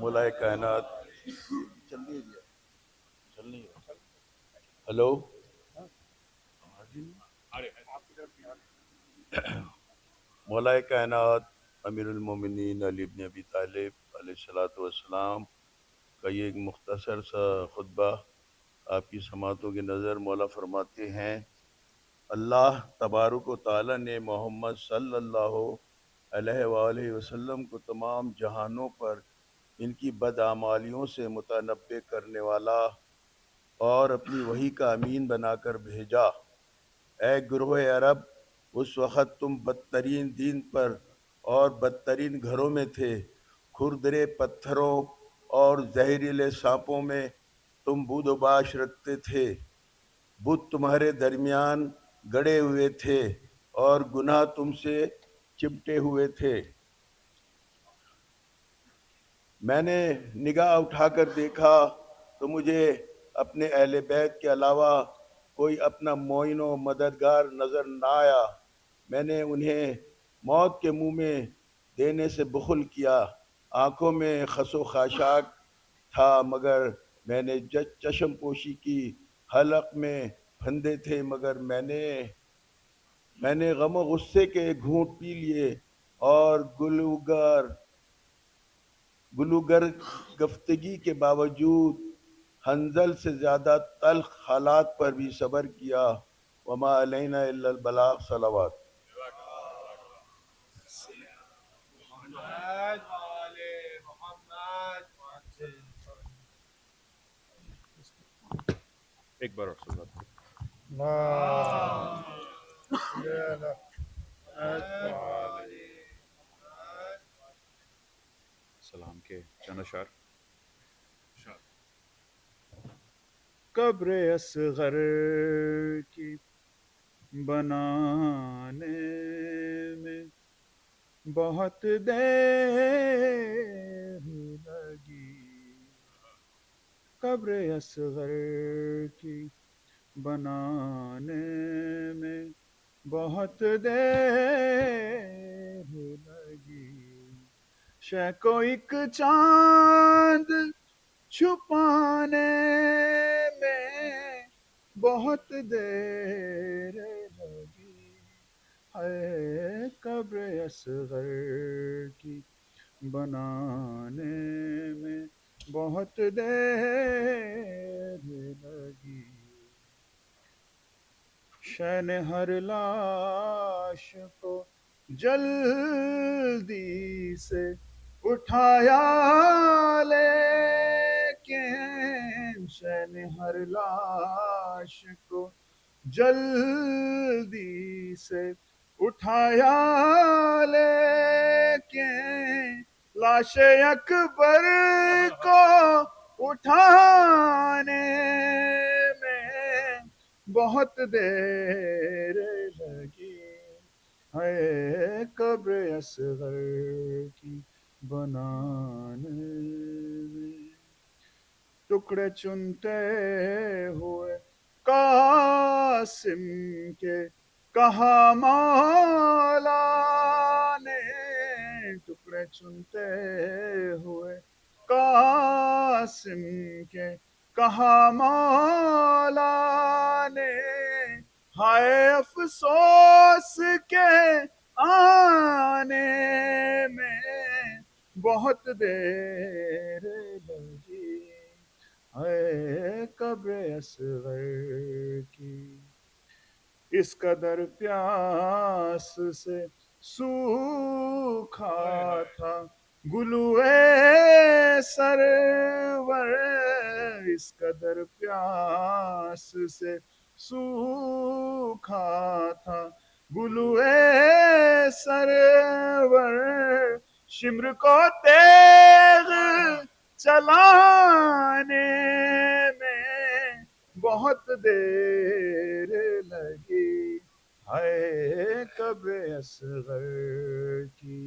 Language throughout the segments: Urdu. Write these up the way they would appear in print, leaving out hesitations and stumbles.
مولا کائنات چل نہیں رہا چل نہیں رہا ہلو مولا کائنات امیر المومنین علی بن ابی طالب علیہ الصلوۃ والسلام کا یہ ایک مختصر سا خطبہ آپ کی سماعتوں کی نظر مولا فرماتے ہیں، اللہ تبارک و تعالی نے محمد صلی اللہ علیہ وآلہ وسلم کو تمام جہانوں پر ان کی بدعمالیوں سے متنبع کرنے والا اور اپنی وحی کا امین بنا کر بھیجا۔ اے گروہ عرب، اس وقت تم بدترین دین پر اور بدترین گھروں میں تھے، کھردرے پتھروں اور زہریلے سانپوں میں تم بود و باش رکھتے تھے، بت تمہارے درمیان گڑے ہوئے تھے اور گناہ تم سے چمٹے ہوئے تھے۔ میں نے نگاہ اٹھا کر دیکھا تو مجھے اپنے اہل بیت کے علاوہ کوئی اپنا معین و مددگار نظر نہ آیا۔ میں نے انہیں موت کے منہ میں دینے سے بخل کیا، آنکھوں میں خس و خاشاک تھا مگر میں نے چشم پوشی کی، حلق میں پھندے تھے مگر میں نے غم و غصے کے گھونٹ پی لیے، اور گلوگر گفتگی کے باوجود حنظل سے زیادہ تلخ حالات پر بھی صبر کیا۔ وما علینا الا البلاغ۔ صلوات۔ ایک بار اور صلوات۔ سلام کے چند اشعار۔ قبر اصغر کی بنانے میں بہت دیر لگی، قبر اصغر کی بنانے میں بہت دیر لگی، شے کو ایک چاند چھپانے میں بہت دیر لگی، ہے قبر اصغر کی بنانے میں بہت دیر لگی، شین ہر لاش کو جلدی سے اٹھایا لیکن شین ہر لاش کو جلدی سے اٹھایا لیکن لاش اکبر کو اٹھانے میں بہت دیر لگی، ہے قبر اصغر کی بنانے میں، ٹکڑے چنتے ہوئے قاسم کے کہا مولا نے، ٹکڑے چنتے ہوئے قاسم کے کہا مولا نے، ہائے افسوس کے آنے میں بہت دیر لگی، ہے قبر اصغر کی، اس قدر پیاس سے سوکھا تھا گلوئے سرور، اس قدر پیاس سے سوکھا تھا گلوئے سرور، شمر کو تیغ چلانے میں بہت دیر لگی، ہے قبر اصغر کی،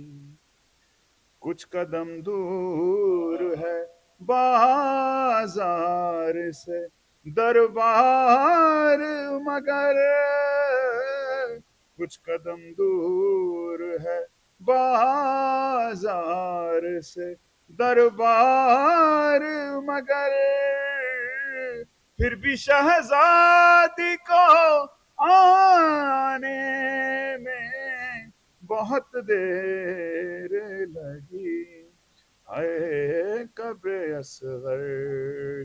کچھ قدم دور ہے بازار سے دربار مگر، کچھ قدم دور ہے بازار سے دربار مگر پھر بھی شہزادی کو آنے میں بہت دیر لگی، ہائے قبر اصغر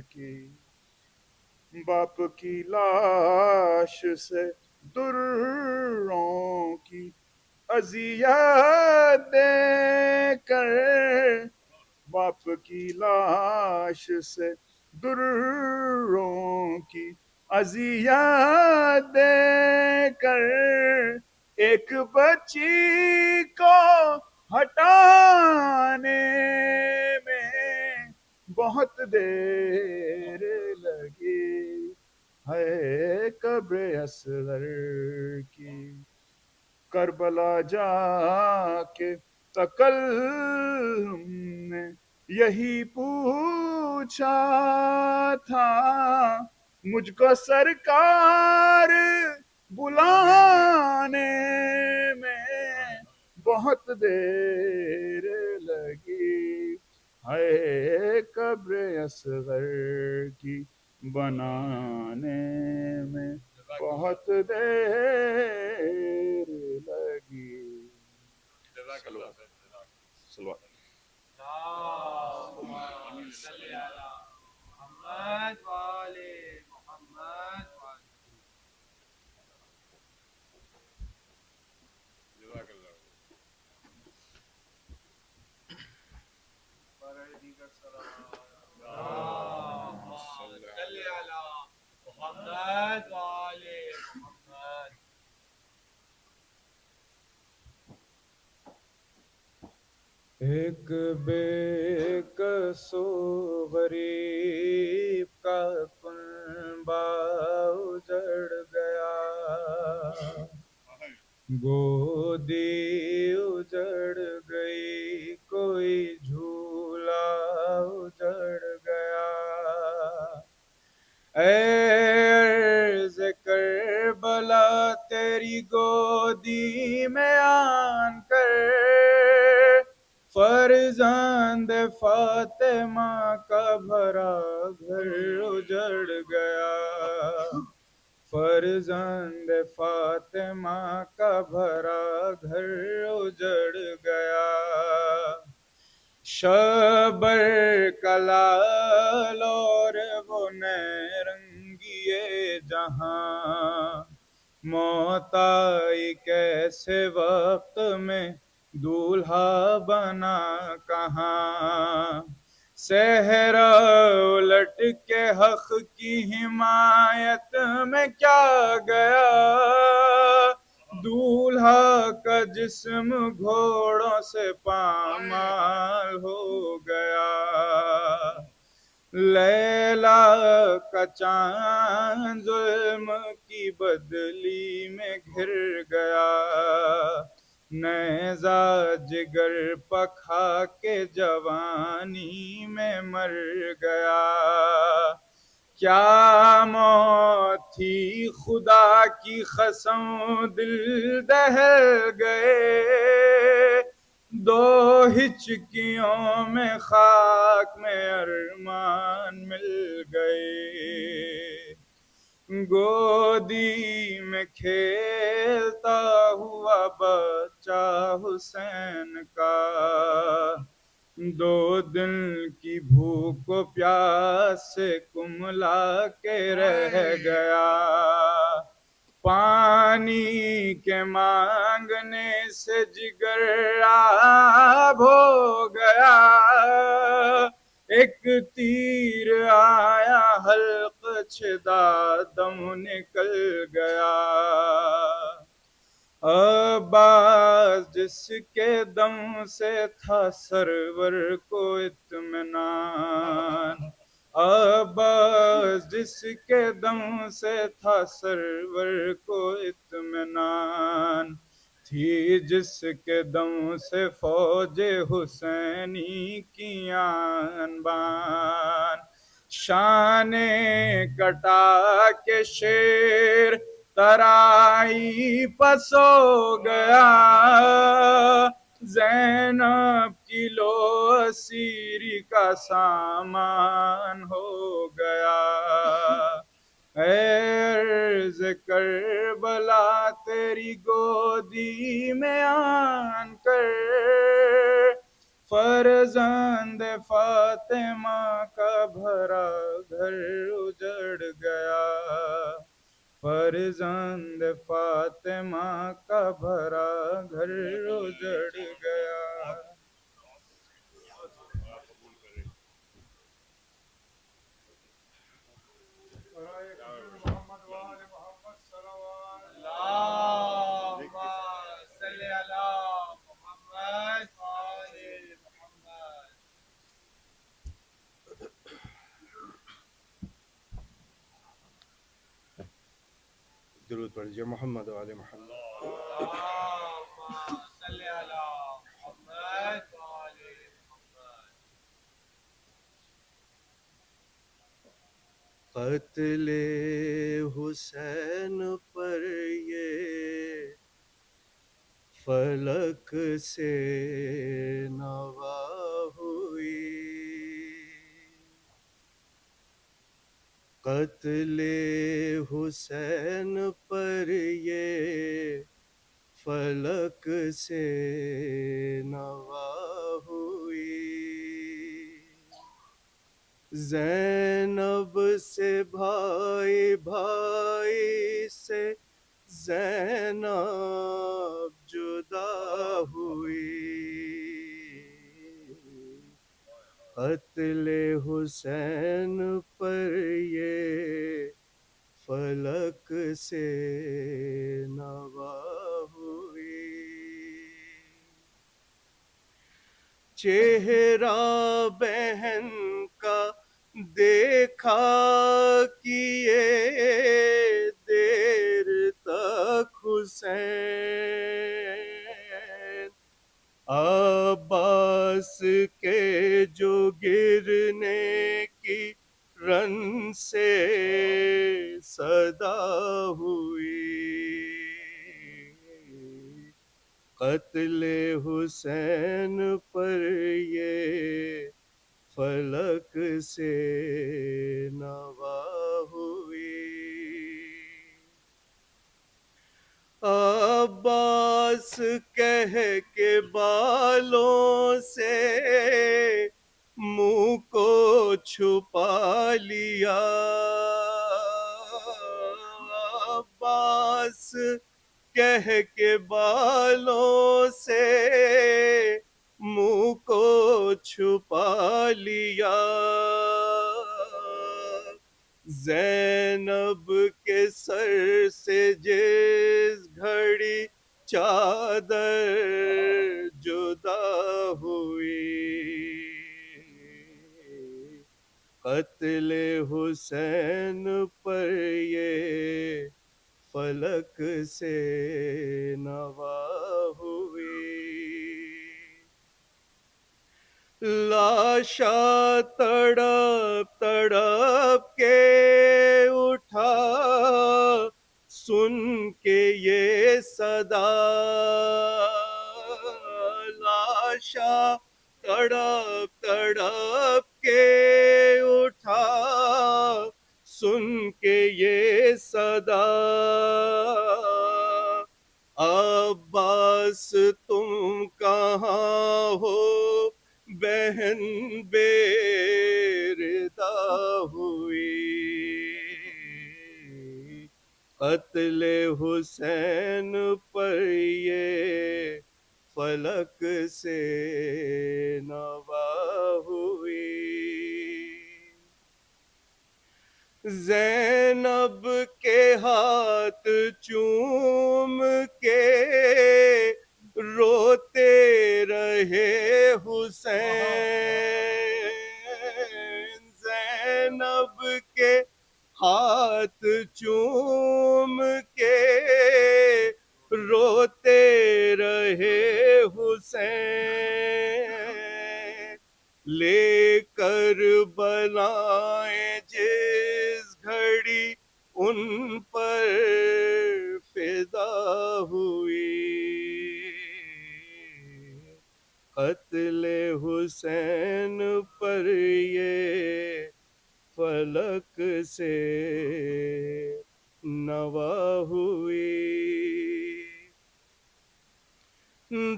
کی۔ باپ کی لاش سے دروں کی اذیت دے کر، باپ کی لاش سے دروں کی اذیت دے کر، ایک بچی کو ہٹانے میں بہت دیر لگی، ہے قبر اصغر کی۔ کربلا جا کے تکلم نے یہی پوچھا تھا، مجھ کو سرکار بلانے میں بہت دیر لگی، ہے قبر اصغر کی بنانے میں بہت دیر لگی۔ سلوات اللهم صل على محمد وآل محمد جزاک اللہ۔ برائے دیگر صلوات اللهم صل على محمد وآل محمد۔ ایک بے کسو غریب کا کنبہ اجڑ گیا، گودی اجڑ گئی، کوئی جھولا اجڑ گیا۔ اے عرض کربلا تیری گودی میں آن کر، فرزند فاطمہ کا بھرا گھر اجڑ گیا، فرزند فاطمہ کا بھرا گھر اجڑ گیا۔ شبر کلال اور وہ نیرنگیے جہاں، موت آئی کیسے وقت میں دولہا بنا کہاں، صحرا الٹ کے حق کی حمایت میں کیا گیا، دولہا کا جسم گھوڑوں سے پامال ہو گیا، لیلا کا چاند ظلم کی بدلی میں گھر گیا، نیزہ جگر پکھا کے جوانی میں مر گیا۔ کیا موت تھی خدا کی قسم دل دہل گئے، دو ہچکیوں میں خاک میں ارمان مل گئے، گودی میں کھیلتا ہوا بچہ حسین کا، دو دن کی بھوک و پیاس سے کملا کے رہ گیا، پانی کے مانگنے سے جگر آب ہو گیا، ایک تیر آیا حلق چھدا دم نکل گیا، عباس جس کے دم سے تھا سرور کو اطمینان، عباس جس کے دم سے تھا سرور کو اطمینان، تھی جس کے دم سے فوج حسینی کی آن بان، شان کٹا کے شیر ترائی پسو گیا، زینب کی لو اسیری کا سامان ہو گیا، عرض کربلا تیری گودی میں آن کر، فرزند فاطمہ کا بھرا گھر اجڑ گیا، فرزند فاطمہ کا بھرا گھر اجڑ گیا۔ قبول کرے۔ محمد وآل محمد صلوات اللہم صلی علی محمد وآل محمد۔ درود پڑھیے محمد وآل محمد۔ اللہم صلی علی محمد وآل محمد۔ قتل حسین پر یہ فلک سے نوا ہوئی، قتل حسین پر یہ فلک سے نوا ہوئی، زینب سے بھائی بھائی سے زینب جدا ہوئی، قتل حسین پر یہ فلک سے نوا ہوئی، چہرہ بہن کا دیکھا کیے دیر تک حسین، عباس کے جو گرنے کی رن سے صدا ہوئی، قتل حسین پر یہ فلک سے نوا ہوئی، عباس کہہ کے بالوں سے منہ کو چھپا لیا، عباس کہہ کے بالوں سے منہ کو چھپا لیا، زینب کے سر سے جس گھڑی چادر جدا ہوئی، قتل حسین پر یہ فلک سے نوا ہوئی، لاشا تڑپ تڑپ کے اٹھا سن کے یہ صدا، لاشا تڑپ تڑپ کے اٹھا سن کے یہ صدا، عباس تم کہاں ہو بہن بے ردا ہوئی، قتل حسین پر یہ فلک سے نوا ہوئی، زینب کے ہاتھ چوم کے روتے رہے حسین، زینب کے ہاتھ چوم کے روتے رہے حسین، لے کر بلائیں جس گھڑی ان پر فدا ہوئی، حسین پر یہ فلک سے نوا ہوئی.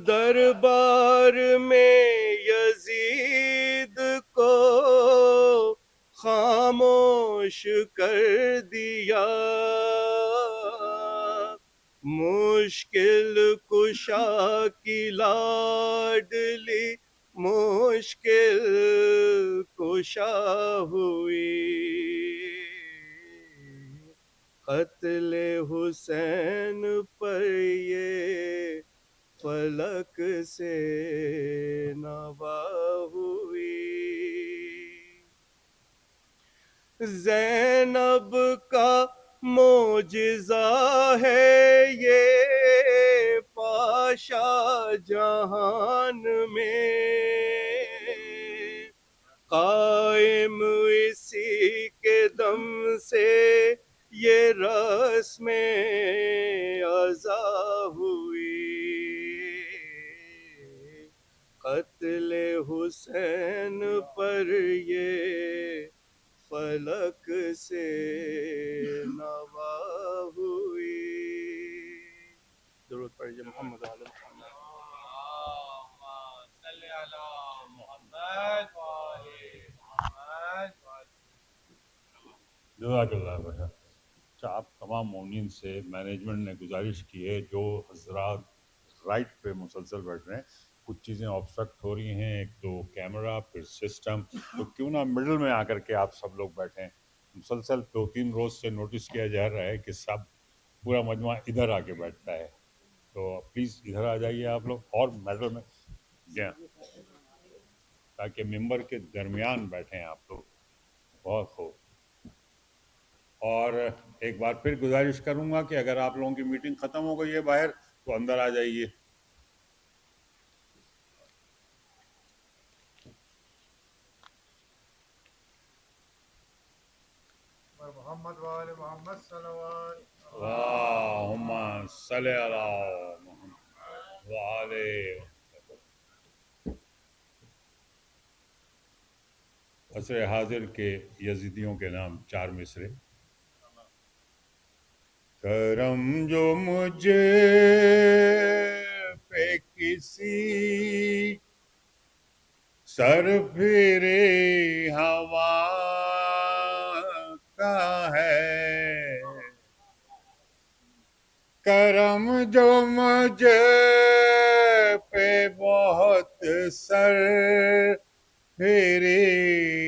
دربار میں یزید کو خاموش کر دیا، مشکل کشا کی لاڈلی مشکل کشا ہوئی. قتل حسین پر یہ فلک سے نوا ہوئی. زینب کا معجزہ ہے یہ پاشا جہان میں، قائم اسی کے دم سے یہ رسم عزا ہوئی. قتل حسین پر یہ فلک سے نوا ہوئی. درود پڑھیے محمد و آل محمد. صلی علی محمد و آل محمد. جزاک اللہ بھائی. اچھا، آپ تمام مومنین سے مینجمنٹ نے گزارش کی ہے جو حضرات رائٹ پہ مسلسل بیٹھ رہے ہیں، کچھ چیزیں آبسٹرکٹ ہو رہی ہیں، ایک تو کیمرہ پھر سسٹم، تو کیوں نہ مڈل میں آ کر کے آپ سب لوگ بیٹھیں. مسلسل 2-3 روز سے نوٹس کیا جا رہا ہے کہ سب پورا مجموعہ ادھر آ کے بیٹھتا ہے، تو پلیز ادھر آ جائیے آپ لوگ اور مڈل میں جائیں تاکہ ممبر کے درمیان بیٹھیں آپ لوگ. بہت خوب. اور ایک بار پھر گزارش کروں گا کہ اگر آپ لوگوں کی میٹنگ ختم ہو گئی ہے باہر تو اندر آ جائیے. محمد و آل محمد صلوات. اللہم صلی علی محمد وآل. عصر حاضر کے یزیدیوں کے نام 4 مصرے. کرم جو مجھے پہ کسی سر پھرے ہوا کا ہے، کرم جو مجھے پہ بہت سر پھرے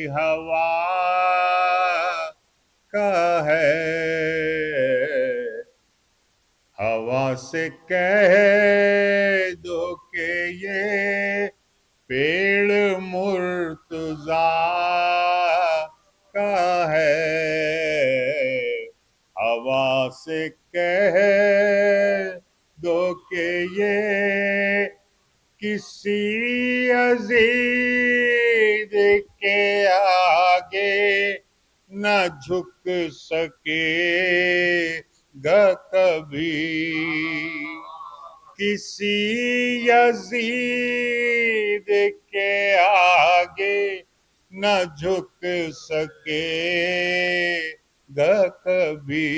ہوا کا ہے، ہوا سے کہہ دو کہ یہ پیڑ مرتضیٰ کا ہے، ہوا سے کہہ دو کہ یہ کسی عزیز کے آگے نہ جھک سکے گا کبھی، کسی یزید کے آگے نہ جھک سکے گا کبھی.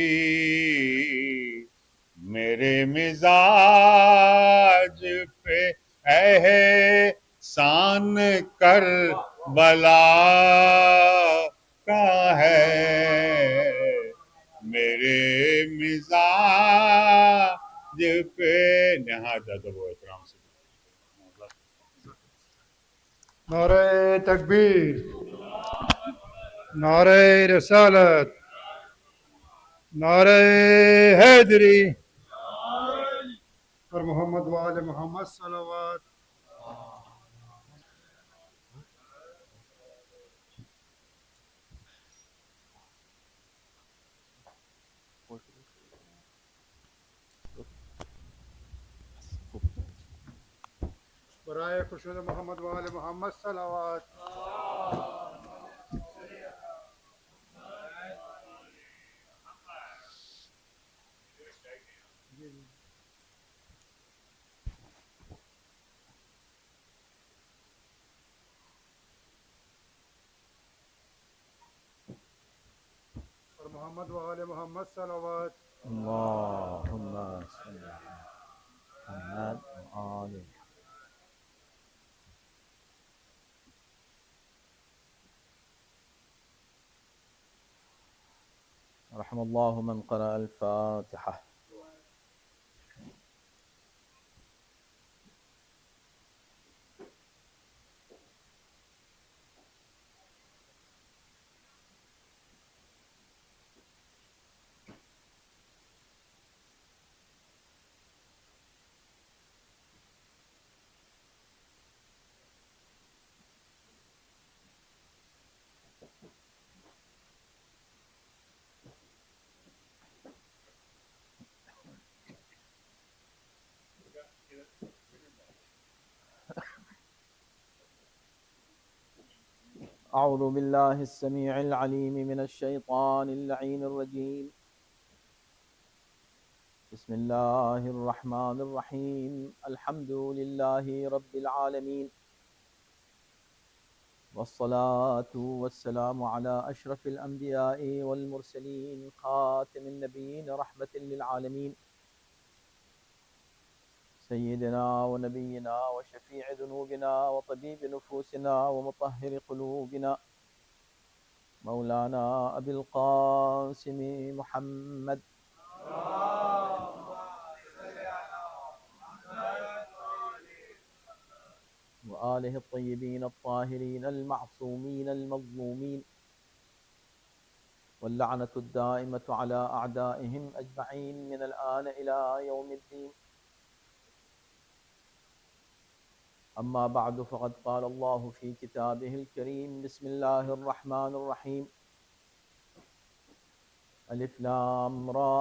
میرے مزاج پہ احسان کر بلا کا ہے، میرے مزاج پہ نہایت ادب و احترام سے. نعرہ تکبیر، نعرہ رسالت، نعرہ حیدری اور محمد و آل محمد صلوات. برائے خشنود محمد و آل محمد صلوات. محمد وآل محمد صلوات اللهم صل على محمد وآل رحم الله من قرأ الفاتحة. أعوذ بالله السميع العليم من الشيطان اللعين الرجيم. بسم الله الرحمن الرحيم. الحمد لله رب العالمين، والصلاة والسلام على أشرف الأنبياء والمرسلين، خاتم النبيين، رحمة للعالمين، سيدنا ونبينا وشفيع ذنوبنا وطبيب نفوسنا ومطهر قلوبنا، مولانا أبي القاسم محمد وآله الطيبين الطاهرين المعصومين المظلومين، واللعنة الدائمة على أعدائهم أجمعين من الآن إلى يوم الدين. أما بعد، فقد قال الله في كتابه الكريم: بسم الله الرحمن الرحيم. ألف لام را،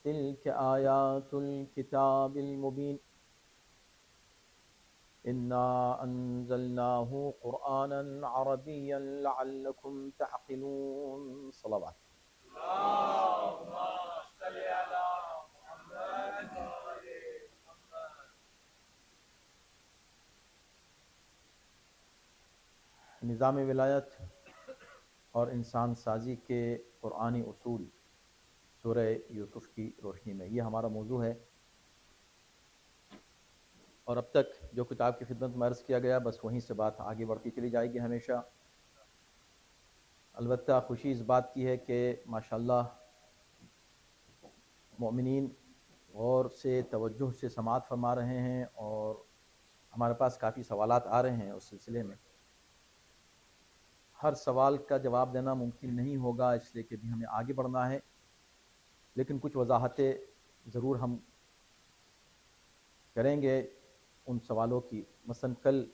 تلك آيات الكتاب المبين، إنا أنزلناه قرآنا عربيا لعلكم تعقلون. صلوات. نظام ولایت اور انسان سازی کے قرآنی اصول، سورہ یوسف کی روشنی میں، یہ ہمارا موضوع ہے. اور اب تک جو کتاب کی خدمت میں عرض کیا گیا، بس وہیں سے بات آگے بڑھتی چلی جائے گی ہمیشہ. البتہ خوشی اس بات کی ہے کہ ماشاءاللہ مومنین غور سے، توجہ سے سماعت فرما رہے ہیں، اور ہمارے پاس کافی سوالات آ رہے ہیں اس سلسلے میں. ہر سوال کا جواب دینا ممکن نہیں ہوگا، اس لیے کہ بھی ہمیں آگے بڑھنا ہے، لیکن کچھ وضاحتیں ضرور ہم کریں گے ان سوالوں کی. مثلا کل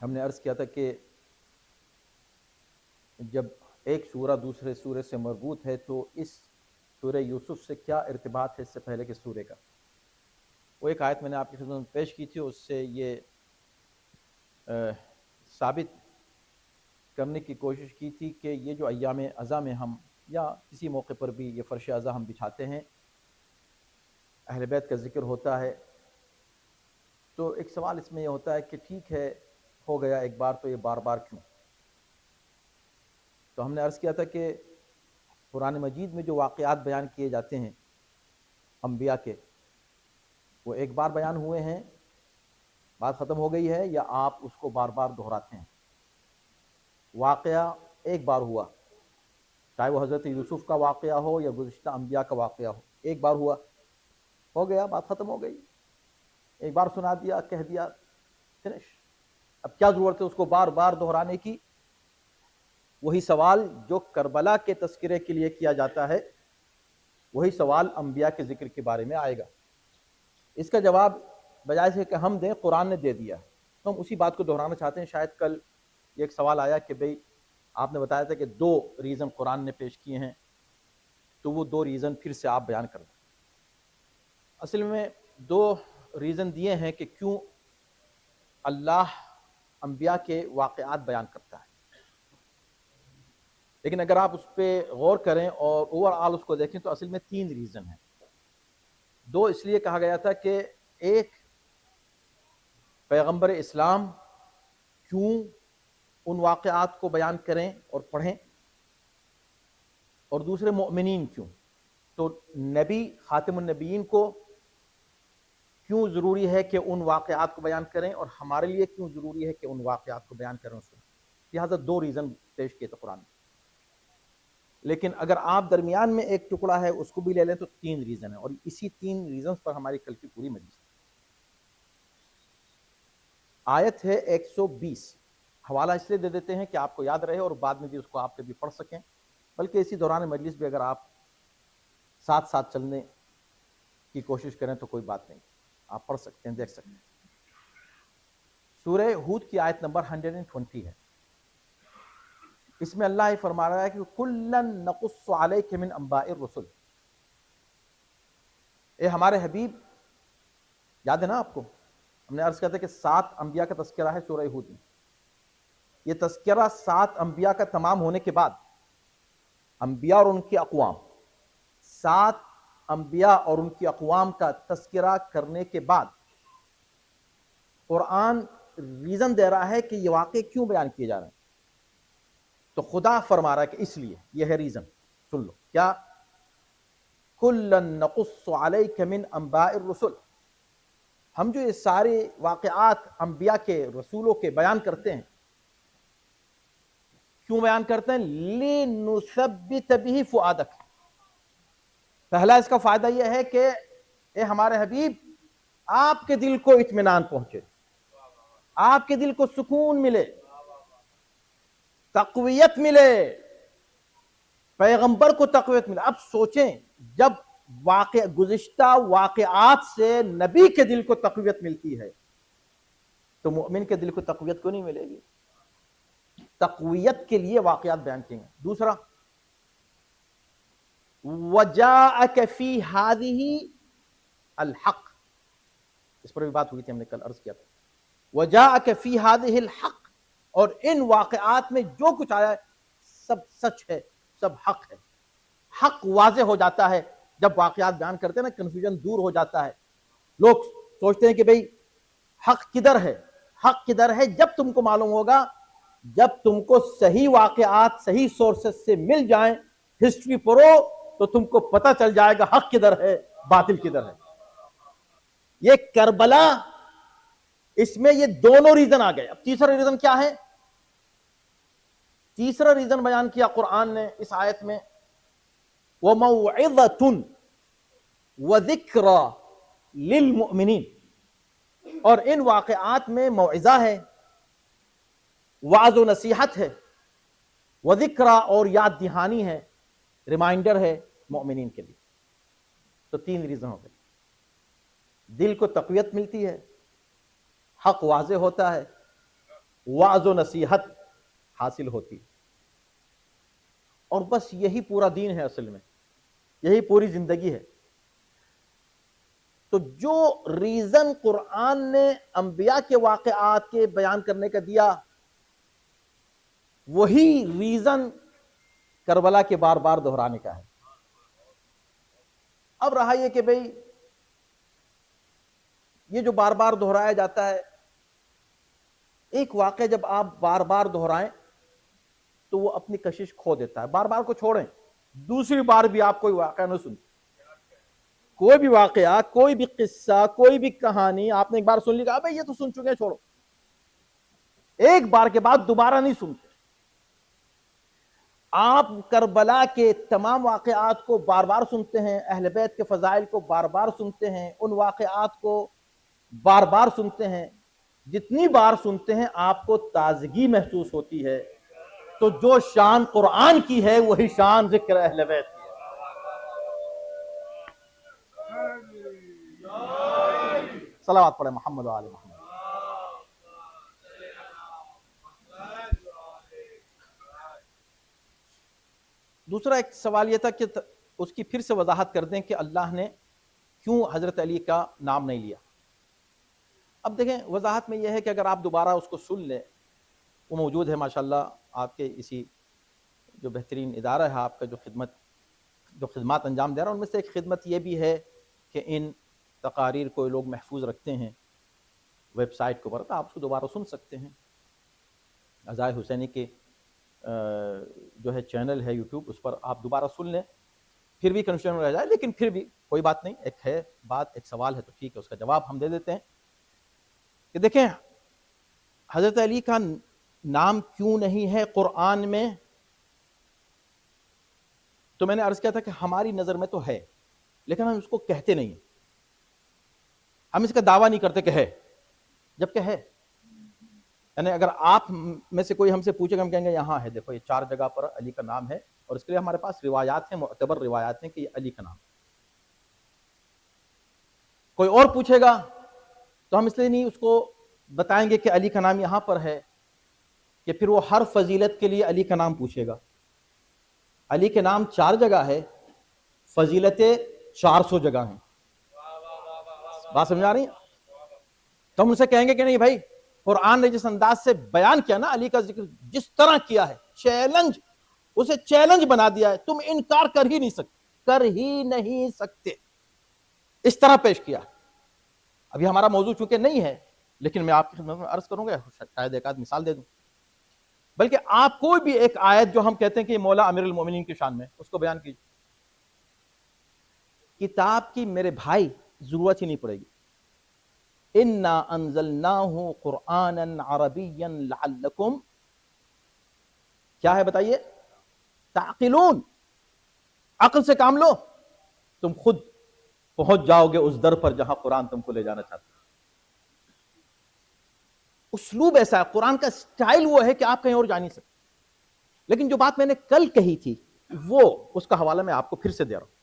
ہم نے عرض کیا تھا کہ جب ایک سورہ دوسرے سورے سے مربوط ہے تو اس سورہ یوسف سے کیا ارتباط ہے اس سے پہلے کے سورے کا. وہ ایک آیت میں نے آپ کی خدمت میں پیش کی تھی، اس سے یہ ثابت کرنے کی کوشش کی تھی کہ یہ جو ایام عزا میں ہم یا کسی موقع پر بھی یہ فرش عزا ہم بچھاتے ہیں، اہل بیت کا ذکر ہوتا ہے، تو ایک سوال اس میں یہ ہوتا ہے کہ ٹھیک ہے، ہو گیا ایک بار تو یہ بار بار کیوں؟ تو ہم نے عرض کیا تھا کہ قرآن مجید میں جو واقعات بیان کیے جاتے ہیں انبیاء کے، وہ ایک بار بیان ہوئے ہیں، بات ختم ہو گئی ہے، یا آپ اس کو بار بار دہراتے ہیں؟ واقعہ ایک بار ہوا، چاہے وہ حضرت یوسف کا واقعہ ہو یا گزشتہ انبیاء کا واقعہ ہو، ایک بار ہوا، ہو گیا، بات ختم ہو گئی، ایک بار سنا دیا، کہہ دیا، فنش. اب کیا ضرورت ہے اس کو بار بار دہرانے کی؟ وہی سوال جو کربلا کے تذکرے کے لیے کیا جاتا ہے، وہی سوال انبیاء کے ذکر کے بارے میں آئے گا. اس کا جواب بجائے سے کہ ہم دیں، قرآن نے دے دیا، تو ہم اسی بات کو دہرانا چاہتے ہیں. شاید کل یہ ایک سوال آیا کہ بھئی آپ نے بتایا تھا کہ 2 ریزن قرآن نے پیش کیے ہیں، تو وہ 2 ریزن پھر سے آپ بیان کر دیں. اصل میں 2 ریزن دیے ہیں کہ کیوں اللہ انبیاء کے واقعات بیان کرتا ہے، لیکن اگر آپ اس پہ غور کریں اور اوور آل اس کو دیکھیں تو اصل میں 3 ریزن ہیں. 2 اس لیے کہا گیا تھا کہ ایک، پیغمبر اسلام کیوں ان واقعات کو بیان کریں اور پڑھیں، اور دوسرے مومنین کیوں؟ تو نبی خاتم النبیین کو کیوں ضروری ہے کہ ان واقعات کو بیان کریں، اور ہمارے لیے کیوں ضروری ہے کہ ان واقعات کو بیان کریں؟ اس لہٰذا دو ریزن پیش کیے تھے قرآن میں، لیکن اگر آپ درمیان میں ایک ٹکڑا ہے اس کو بھی لے لیں تو 3 ریزن ہیں، اور اسی 3 ریزنز پر ہماری کل کی پوری مجلس ہے۔ آیت ہے 120، حوالہ اس لیے دے دیتے ہیں کہ آپ کو یاد رہے اور بعد میں بھی اس کو آپ کبھی پڑھ سکیں، بلکہ اسی دوران مجلس بھی اگر آپ ساتھ ساتھ چلنے کی کوشش کریں تو کوئی بات نہیں، آپ پڑھ سکتے ہیں، دیکھ سکتے ہیں۔ سورہ ہود کی آیت نمبر 120 ہے، اس میں اللہ فرما رہا ہے کہ کُلًّا نَقُصُّ عَلَيْكَ مِنْ أَنْبَاءِ الرُّسُلِ، اے ہمارے حبیب، یاد ہے نا آپ کو، ہم نے عرض کیا تھا کہ 7 انبیاء کا تذکرہ ہے سورہ ہود میں۔ یہ تذکرہ 7 انبیاء کا تمام ہونے کے بعد، انبیاء اور ان کی اقوام، 7 انبیاء اور ان کی اقوام کا تذکرہ کرنے کے بعد قرآن ریزن دے رہا ہے کہ یہ واقعے کیوں بیان کیے جا رہے ہیں۔ تو خدا فرما رہا ہے کہ اس لیے، یہ ہے ریزن، سن لو کیا، کُلًّا نَقُصُّ عَلَيْكَ مِنْ أَنْبَاءِ الرُّسُلِ، ہم جو یہ سارے واقعات انبیاء کے، رسولوں کے بیان کرتے ہیں، کیوں بیان کرتے ہیں؟ لِنُثَبِّتَ بِهِ فُؤَادَكَ، پہلا اس کا فائدہ یہ ہے کہ اے ہمارے حبیب، آپ کے دل کو اطمینان پہنچے، آپ کے دل کو سکون ملے، تقویت ملے، پیغمبر کو تقویت ملے۔ اب سوچیں، جب گزشتہ واقعات سے نبی کے دل کو تقویت ملتی ہے تو مومن کے دل کو تقویت کو نہیں ملے گی؟ تقویت کے لیے واقعات بیان کیے ہیں۔ دوسرا، وَجَاءَكَ فِي هَذِهِ الْحَقِّ، اس پر بھی بات ہوئی تھی، ہم نے کل عرض کیا تھا، وَجَاءَكَ فِي هَذِهِ الْحَقِّ، اور ان واقعات میں جو کچھ آیا ہے سب سچ ہے، سب حق ہے۔ حق واضح ہو جاتا ہے جب واقعات بیان کرتے ہیں نا، کنفیوژن دور ہو جاتا ہے۔ لوگ سوچتے ہیں کہ بھئی حق کدھر ہے، حق کدھر ہے؟ جب تم کو معلوم ہوگا، جب تم کو صحیح واقعات صحیح سورسز سے مل جائیں، ہسٹری پڑھو تو تم کو پتہ چل جائے گا حق کدھر ہے، باطل کدھر ہے۔ یہ کربلا، اس میں یہ دونوں ریزن آ گئے۔ اب تیسرا ریزن کیا ہے؟ تیسرا ریزن بیان کیا قرآن نے اس آیت میں، وَمَوْعِظَةٌ وَذِكْرَى لِلْمُؤْمِنِينَ، اور ان واقعات میں موعظہ ہے، وعظ و نصیحت ہے، وذکرى، اور یاد دہانی ہے، ریمائنڈر ہے مومنین کے لیے۔ تو 3 ریزن ہو گئے، دل کو تقویت ملتی ہے، حق واضح ہوتا ہے، وعظ و نصیحت حاصل ہوتی ہے، اور بس یہی پورا دین ہے، اصل میں یہی پوری زندگی ہے۔ تو جو ریزن قرآن نے انبیاء کے واقعات کے بیان کرنے کا دیا، وہی ریزن کربلا کے بار بار دہرانے کا ہے۔ اب رہا یہ کہ بھئی یہ جو بار بار دہرایا جاتا ہے، ایک واقعہ جب آپ بار بار دہرائیں تو وہ اپنی کشش کھو دیتا ہے۔ بار بار کو چھوڑیں، دوسری بار بھی آپ کوئی واقعہ نہ سنیں، کوئی بھی واقعہ، کوئی بھی قصہ، کوئی بھی کہانی آپ نے ایک بار سن لی، کہا بھئی یہ تو سن چکے، چھوڑو، ایک بار کے بعد دوبارہ نہیں سنتے۔ آپ کربلا کے تمام واقعات کو بار بار سنتے ہیں، اہل بیت کے فضائل کو بار بار سنتے ہیں، ان واقعات کو بار بار سنتے ہیں، جتنی بار سنتے ہیں آپ کو تازگی محسوس ہوتی ہے۔ تو جو شان قرآن کی ہے وہی شان ذکر اہل بیت کی ہے۔ صلوات پڑھیں محمد و آل محمد۔ دوسرا ایک سوال یہ تھا کہ اس کی پھر سے وضاحت کر دیں کہ اللہ نے کیوں حضرت علی کا نام نہیں لیا۔ اب دیکھیں، وضاحت میں یہ ہے کہ اگر آپ دوبارہ اس کو سن لیں، وہ موجود ہے ماشاءاللہ آپ کے اسی جو بہترین ادارہ ہے آپ کا، جو خدمات انجام دے رہا ہے، ان میں سے ایک خدمت یہ بھی ہے کہ ان تقاریر کو لوگ محفوظ رکھتے ہیں ویب سائٹ کے اوپر، تو آپ اس کو دوبارہ سن سکتے ہیں۔ عزائے حسینی کے جو ہے چینل ہے یوٹیوب، اس پر آپ دوبارہ سن لیں، پھر بھی کنفیوژن رہ جائے، لیکن پھر بھی کوئی بات نہیں، ایک ہے بات، ایک سوال ہے تو ٹھیک ہے، اس کا جواب ہم دے دیتے ہیں کہ دیکھیں حضرت علی کا نام کیوں نہیں ہے قرآن میں؟ تو میں نے عرض کیا تھا کہ ہماری نظر میں تو ہے، لیکن ہم اس کو کہتے نہیں ہیں، ہم اس کا دعویٰ نہیں کرتے کہ ہے، جبکہ ہے. یعنی اگر آپ میں سے کوئی ہم سے پوچھے گا، ہم کہیں گے یہاں ہے، دیکھو یہ 4 جگہ پر علی کا نام ہے، اور اس کے لیے ہمارے پاس روایات ہیں، معتبر روایات ہیں کہ یہ علی کا نام. کوئی اور پوچھے گا تو ہم اس لیے نہیں اس کو بتائیں گے کہ علی کا نام یہاں پر ہے کہ پھر وہ ہر فضیلت کے لیے علی کا نام پوچھے گا. علی کے نام 4 جگہ ہے، فضیلتیں 400 جگہ ہیں. بات سمجھ آ رہی ہے؟ تو ہم ان سے کہیں گے کہ نہیں بھائی، قرآن نے جس انداز سے بیان کیا نا علی کا ذکر، جس طرح کیا ہے، چیلنج، اسے چیلنج بنا دیا ہے، تم انکار کر ہی نہیں سکتے، اس طرح پیش کیا. ابھی ہمارا موضوع چونکہ نہیں ہے، لیکن میں آپ کی خدمت میں عرض کروں گا، شاید ایک آدھ مثال دے دوں. بلکہ آپ کوئی بھی ایک آیت جو ہم کہتے ہیں کہ مولا امیر المومنین کی شان میں، اس کو بیان کیجیے. کتاب کی میرے بھائی ضرورت ہی نہیں پڑے گی. اِنَّا أَنزَلْنَاهُ قُرْآنًا عَرَبِيًّا لَعَلَّكُمْ، کیا ہے بتائیے؟ تعقلون، عقل سے کام لو، تم خود پہنچ جاؤ گے اس در پر جہاں قرآن تم کو لے جانا چاہتا ہے. اسلوب ایسا ہے، قرآن کا سٹائل وہ ہے کہ آپ کہیں اور جا نہیں سکتے. لیکن جو بات میں نے کل کہی تھی، وہ اس کا حوالہ میں آپ کو پھر سے دے رہا ہوں.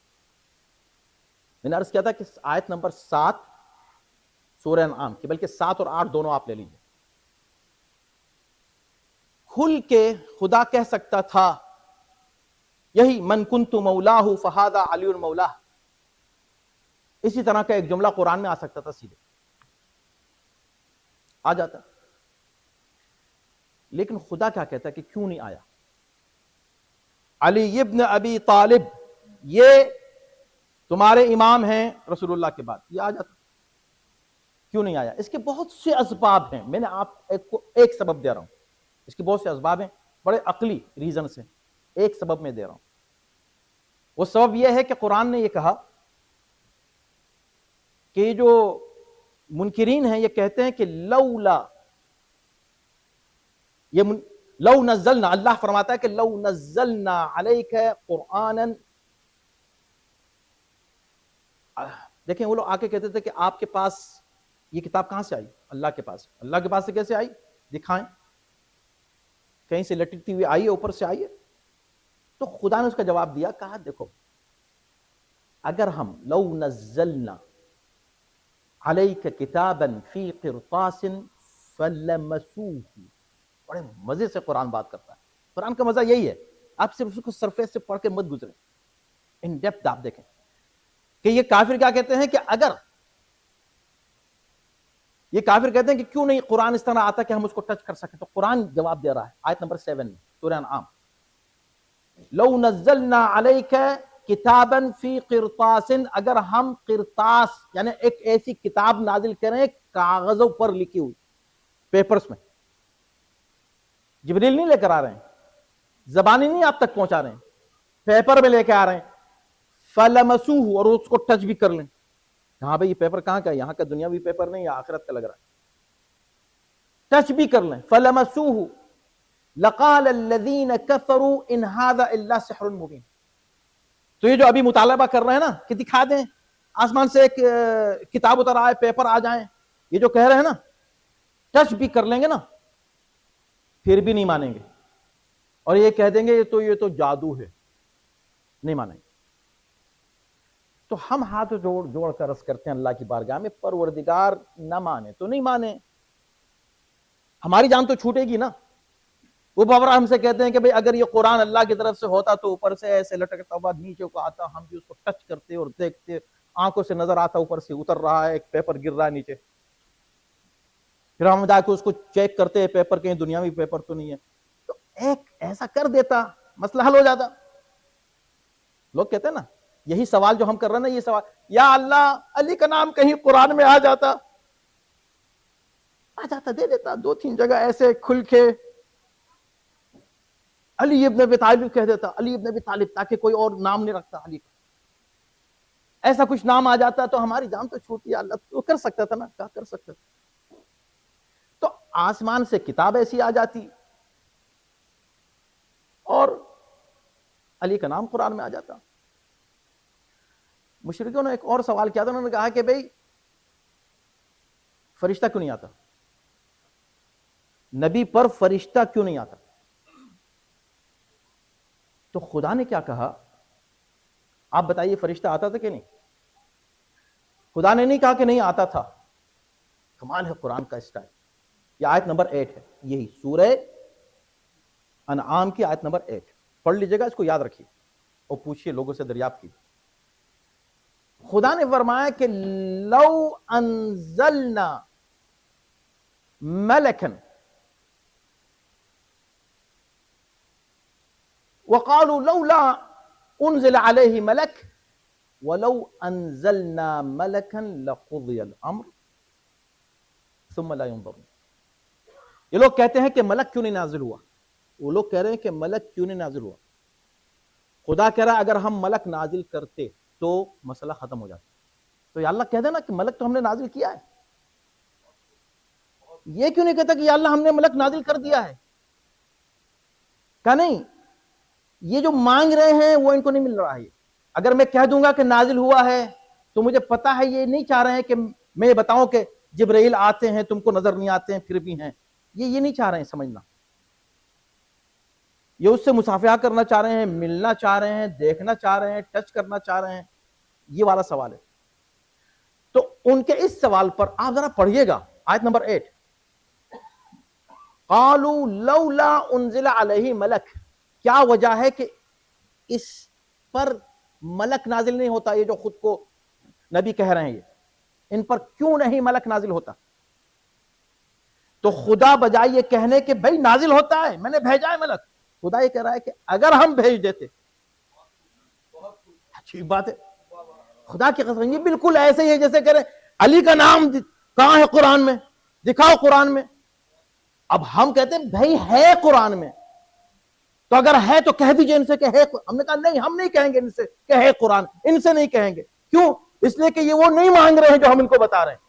میں نے عرض کیا تھا کہ آیت نمبر 7 سورہ انعام کی، بلکہ 7 اور 8 دونوں آپ لے لیجئے، کھل کے خدا کہہ سکتا تھا یہی من کنت مولاہ فہذا علی مولاہ، اسی طرح کا ایک جملہ قرآن میں آ سکتا تھا، سیدھے آ جاتا. لیکن خدا کیا کہتا ہے کہ کیوں نہیں آیا؟ علی ابن ابی طالب، یہ تمہارے امام ہیں رسول اللہ کے بعد، یہ آ جاتا. کیوں نہیں آیا؟ اس کے بہت سے اسباب ہیں، میں نے آپ کو ایک سبب دے رہا ہوں. اس کے بہت سے اسباب ہیں، بڑے عقلی ریزن سے، ایک سبب میں دے رہا ہوں. وہ سبب یہ ہے کہ قرآن نے یہ کہا کہ یہ جو منکرین ہیں یہ کہتے ہیں کہ لولا، لو نزلنا، اللہ فرماتا ہے کہ لو نزلنا علیک قرآنا، دیکھیں وہ لوگ آ کے کہتے تھے کہ آپ کے پاس یہ کتاب کہاں سے آئی؟ اللہ کے پاس. اللہ کے پاس سے کیسے آئی؟ دکھائیں، کہیں سے لٹکتی ہوئی آئی ہے، اوپر سے آئی ہے؟ تو خدا نے اس کا جواب دیا، کہا دیکھو اگر ہم لو نزلنا علیک کتابا فی قرطاس فلمسوہ، بڑے مزے سے قرآن بات کرتا ہے. قرآن کا مزہ یہی ہے، آپ صرف اس کو سرفیس سے پڑھ کے مت گزریں، ان ڈیپتھ آپ دیکھیں کہ یہ کافر کیا کہتے ہیں کہ اگر یہ کافر کہتے ہیں کہ کیوں نہیں قرآن اس طرح آتا کہ ہم اس کو ٹچ کر سکیں. تو قرآن جواب دے رہا ہے آیت نمبر 7 میں سورہ انعام، لو نزلنا علیک کتابا فی قرطاس، اگر ہم قرطاس یعنی ایک ایسی کتاب نازل کریں کاغذوں پر لکھی ہوئی، پیپرز میں، جبریل نہیں لے کر آ رہے ہیں، زبانی نہیں آپ تک پہنچا رہے ہیں، پیپر میں لے کے آ رہے ہیں، فلمسوہ، اور اس کو ٹچ بھی کر لیں. ہاں بھئی یہ پیپر کہاں کا ہے؟ یہاں کا دنیاوی پیپر نہیں، یا آخرت کا لگ رہا ہے، ٹچ بھی کر لیں. فلمسوہ لقال الذین کفروا ان ھذا الا سحر مبین. تو یہ جو ابھی مطالبہ کر رہے ہیں نا کہ دکھا دیں، آسمان سے ایک کتاب اتر آئے، پیپر آ جائیں، یہ جو کہہ رہے ہیں نا، ٹچ بھی کر لیں گے نا، پھر بھی نہیں مانیں گے، اور یہ کہہ دیں گے یہ تو جادو ہے، نہیں مانیں گے. تو ہم ہاتھ جوڑ کر عرض کرتے ہیں اللہ کی بارگاہ میں، پروردگار نہ مانے تو نہیں مانے، ہماری جان تو چھوٹے گی نا. وہ بابرا ہم سے کہتے ہیں کہ بھئی اگر یہ قرآن اللہ کی طرف سے ہوتا تو اوپر سے ایسے لٹکتا ہوا نیچے کو آتا، ہم بھی اس کو ٹچ کرتے اور دیکھتے، آنکھوں سے نظر آتا اوپر سے اتر رہا ہے، ایک پیپر گر رہا ہے نیچے، پھر ہم جا کے اس کو چیک کرتے ہیں پیپر کہیں دنیاوی پیپر تو نہیں ہے. تو ایک ایسا کر دیتا، مسئلہ حل ہو جاتا. لوگ کہتے ہیں نا یہی سوال جو ہم کر رہے ہیں نا، یہ سوال، یا اللہ علی کا نام کہیں قرآن میں آ جاتا، دے دیتا 2-3 جگہ ایسے کھل کے. علی ابن ابی طالب کہہ دیتا، علی ابن ابی طالب، تاکہ کوئی اور نام نہیں رکھتا علی کا. ایسا کچھ نام آ جاتا تو ہماری جان تو چھوٹی ہے. اللہ تو کر سکتا تھا نا، کیا کر سکتا تھا. تو آسمان سے کتاب ایسی آ جاتی اور علی کا نام قرآن میں آ جاتا. مشرکوں نے ایک اور سوال کیا تھا، انہوں نے کہا کہ بھئی فرشتہ کیوں نہیں آتا، نبی پر فرشتہ کیوں نہیں آتا؟ تو خدا نے کیا کہا، آپ بتائیے فرشتہ آتا تھا کہ نہیں؟ خدا نے نہیں کہا کہ نہیں آتا تھا. کمال ہے قرآن کا اسٹائل. یہ آیت نمبر 8 ہے، یہی سورہ انعام کی آیت نمبر 8. پڑھ لیجئے گا، اس کو یاد رکھیے اور پوچھئے، لوگوں سے دریافت کیجئے. خدا نے فرمایا کہ لو انزلنا ملکن وقالوا لولا انزل علیہ ملک ولو انزلنا ملکا لقضی الامر ثم لا ينظرون. یہ لوگ کہتے ہیں کہ ملک کیوں نہیں نازل ہوا، وہ لوگ کہہ رہے ہیں کہ ملک کیوں نہیں نازل ہوا. خدا کہہ رہا ہے اگر ہم ملک نازل کرتے تو مسئلہ ختم ہو جاتا. تو یا اللہ کہہ دینا کہ ملک تو ہم نے نازل کیا ہے. یہ کیوں نہیں کہتا کہ یا اللہ ہم نے ملک نازل کر دیا ہے؟ کہ نہیں، یہ جو مانگ رہے ہیں وہ ان کو نہیں مل رہا ہے. اگر میں کہہ دوں گا کہ نازل ہوا ہے تو مجھے پتا ہے یہ نہیں چاہ رہے ہیں کہ میں یہ بتاؤں کہ جبرائیل آتے ہیں، تم کو نظر نہیں آتے ہیں پھر بھی ہیں. یہ نہیں چاہ رہے ہیں سمجھنا. یہ اس سے مصافحہ کرنا چاہ رہے ہیں، ملنا چاہ رہے ہیں، دیکھنا چاہ رہے ہیں، ٹچ کرنا چاہ رہے ہیں. یہ والا سوال ہے. تو ان کے اس سوال پر آپ ذرا پڑھیے گا آیت نمبر 8. قالوا لولا انزل علیہ ملک. کیا وجہ ہے کہ اس پر ملک نازل نہیں ہوتا؟ یہ جو خود کو نبی کہہ رہے ہیں، یہ ان پر کیوں نہیں ملک نازل ہوتا؟ تو خدا بجائے یہ کہنے کہ بھائی نازل ہوتا ہے، میں نے بھیجا ہے ملک، خدا یہ کہہ رہا ہے کہ اگر ہم بھیج دیتے. اچھی بات ہے. خدا کی قسم یہ بالکل ایسے ہی ہے جیسے کہہ رہے علی کا نام کہاں ہے قرآن میں، دکھاؤ قرآن میں. اب ہم کہتے ہیں بھائی ہے قرآن میں، تو اگر ہے تو کہہ دیجئے ان سے کہ ہے. ہم نے کہا نہیں، ہم نہیں کہیں گے ان سے کہ ہے قرآن، ان سے نہیں کہیں گے. کیوں؟ اس لیے کہ یہ وہ نہیں مانگ رہے ہیں جو ہم ان کو بتا رہے ہیں.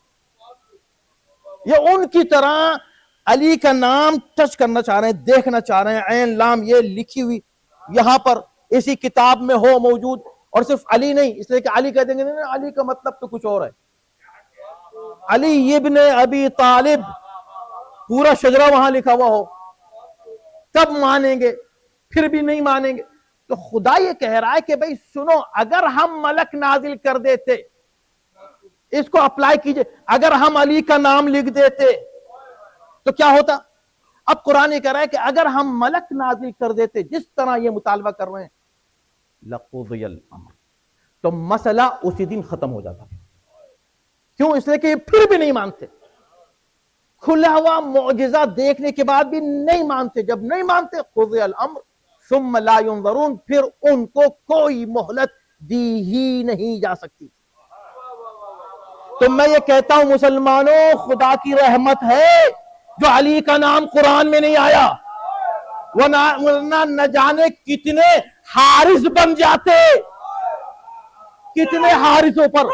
یہ ان کی طرح علی کا نام ٹچ کرنا چاہ رہے ہیں، دیکھنا چاہ رہے ہیں. عین لام یہ لکھی ہوئی یہاں پر اسی کتاب میں ہو موجود، اور صرف علی نہیں، اس لیے کہ علی کہہ دیں گے نہیں، علی کا مطلب تو کچھ اور ہے. علی ابن ابی طالب پورا شجرہ وہاں لکھا ہوا ہو تب مانیں گے، پھر بھی نہیں مانیں گے. تو خدا یہ کہہ رہا ہے کہ بھئی سنو، اگر ہم ملک نازل کر دیتے، اس کو اپلائی کیجئے، اگر ہم علی کا نام لکھ دیتے تو کیا ہوتا؟ اب قرآن یہ کہہ رہا ہے کہ اگر ہم ملک نازل کر دیتے جس طرح یہ مطالبہ کر رہے ہیں، لقضی الامر، تو مسئلہ اسی دن ختم ہو جاتا. کیوں؟ اس لیے کہ یہ پھر بھی نہیں مانتے. کھلا ہوا معجزہ دیکھنے کے بعد بھی نہیں مانتے. جب نہیں مانتے، قضی الامر ثم لا ينظرون، پھر ان کو کوئی مہلت دی ہی نہیں جا سکتی. تو میں یہ کہتا ہوں مسلمانوں، خدا کی رحمت ہے جو علی کا نام قرآن میں نہیں آیا، ورنہ نہ جانے کتنے حارث بن جاتے، کتنے حارثوں پر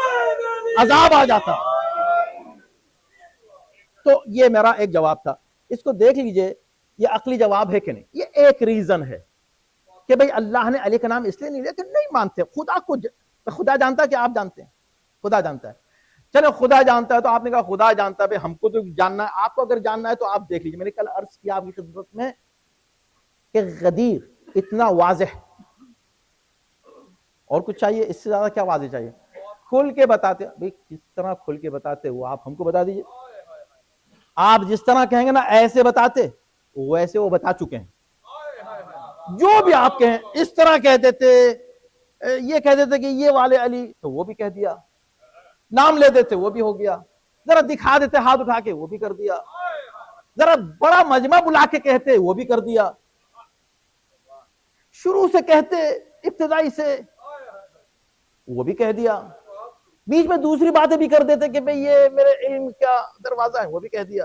عذاب آ جاتا. تو یہ میرا ایک جواب تھا. اس کو دیکھ لیجئے یہ عقلی جواب ہے کہ نہیں. یہ ایک ریزن ہے کہ بھئی اللہ نے علی کا نام اس لیے نہیں لیا کہ نہیں مانتے. خدا کو خدا جانتا ہے کہ آپ جانتے ہیں، خدا جانتا ہے. چلو خدا جانتا ہے تو آپ نے کہا خدا جانتا ہے، بھئی ہم کو تو جاننا ہے. آپ کو اگر جاننا ہے تو آپ دیکھ لیجئے. میں نے کل عرض کیا آپ کی خدمت میں کہ غدیر اتنا واضح، اور کچھ چاہیے اس سے زیادہ کیا واضح چاہیے؟ کھل کے بتاتے. بھئی کس طرح کھل کے بتاتے وہ آپ ہم کو بتا دیجئے. آپ جس طرح کہیں گے نا ایسے بتاتے، ویسے وہ بتا چکے ہیں. جو بھی آپ کہیں اس طرح کہہ دیتے، یہ کہہ دیتے کہ یہ والے علی، تو وہ بھی کہہ دیا. نام لے دیتے، وہ بھی ہو گیا. ذرا دکھا دیتے ہاتھ اٹھا کے، وہ بھی کر دیا. ذرا بڑا مجمع بلا کے کہتے، وہ بھی کر دیا. شروع سے کہتے، ابتدائی سے، وہ بھی کہہ دیا. بیچ میں دوسری باتیں بھی کر دیتے کہ بھئی یہ میرے علم کا دروازہ ہے، وہ بھی کہہ دیا.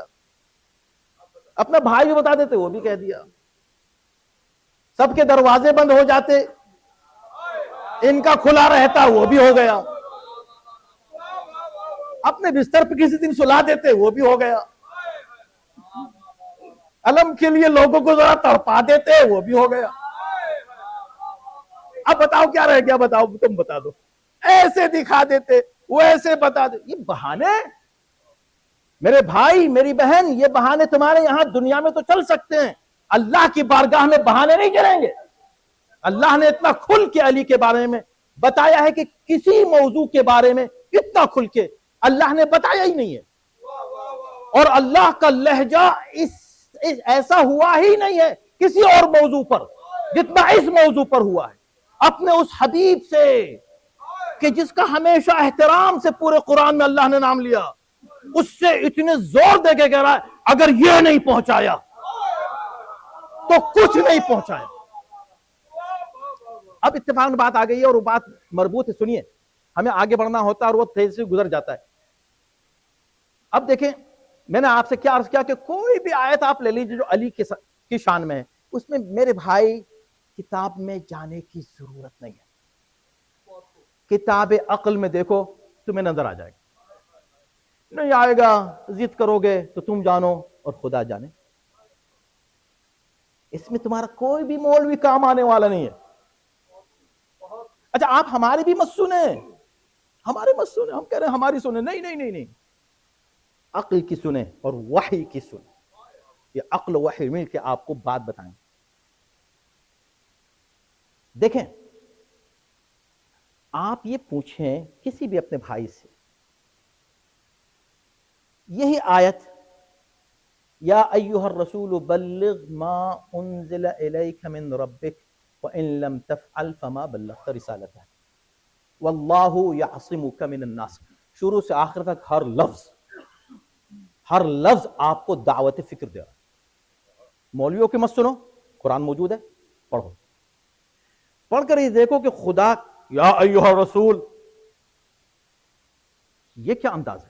اپنا بھائی بھی بتا دیتے، وہ بھی کہہ دیا. سب کے دروازے بند ہو جاتے، ان کا کھلا رہتا، وہ بھی ہو گیا. اپنے بستر پہ کسی دن سلا دیتے، وہ بھی ہو گیا. علم کے لیے لوگوں کو ذرا تڑپا دیتے، وہ بھی ہو گیا. اب بتاؤ کیا رہ گیا؟ بتاؤ، تم بتا دو. ایسے دکھا دیتے، وہ ایسے بتا دے. یہ بہانے میرے بھائی میری بہن، یہ بہانے تمہارے یہاں دنیا میں تو چل سکتے ہیں، اللہ کی بارگاہ میں بہانے نہیں چلیں گے. اللہ نے اتنا کھل کے علی کے بارے میں بتایا ہے کہ کسی موضوع کے بارے میں اتنا کھل کے اللہ نے بتایا ہی نہیں ہے. اور اللہ کا لہجہ ایسا ہوا ہی نہیں ہے کسی اور موضوع پر جتنا اس موضوع پر ہوا ہے. اپنے اس حبیب سے کہ جس کا ہمیشہ احترام سے پورے قرآن میں اللہ نے نام لیا، اس سے اتنے زور دے کے کہہ رہا ہے اگر یہ نہیں پہنچایا تو کچھ نہیں پہنچایا. اب اتفاق بات آ گئی ہے اور وہ بات مربوط ہے. سنیے، ہمیں آگے بڑھنا ہوتا ہے اور وہ تیزی سے گزر جاتا ہے. اب دیکھیں، میں نے آپ سے کیا عرض کیا کہ کوئی بھی آیت آپ لے لیجیے جو علی کی شان میں ہے، اس میں میرے بھائی کتاب میں جانے کی ضرورت نہیں ہے. کتاب عقل میں دیکھو، تمہیں نظر آ جائے گا. نہیں آئے گا، ضد کرو گے تو تم جانو اور خدا جانے. اس میں تمہارا کوئی بھی مولوی کام آنے والا نہیں ہے. اچھا آپ ہماری بھی مت سنیں، ہمارے مت سنیں. ہم کہہ رہے ہیں ہماری سنیں. نہیں نہیں نہیں نہیں، عقل کی سنیں اور وحی کی سنیں. یہ عقل و وحی مل کے آپ کو بات بتائیں. دیکھیں، آپ یہ پوچھیں کسی بھی اپنے بھائی سے، یہی آیت یا ایھا الرسول بلغ ما انزل الیک من ربک وان لم تفعل فما بلغت رسالتہ واللہ یعصمک من الناس، شروع سے آخر تک ہر لفظ آپ کو دعوت فکر دے رہا ہے. مولویوں کی مت سنو، قرآن موجود ہے، پڑھو. پڑھ کر یہ دیکھو کہ خدا یا ایھا الرسول، یہ کیا انداز ہے؟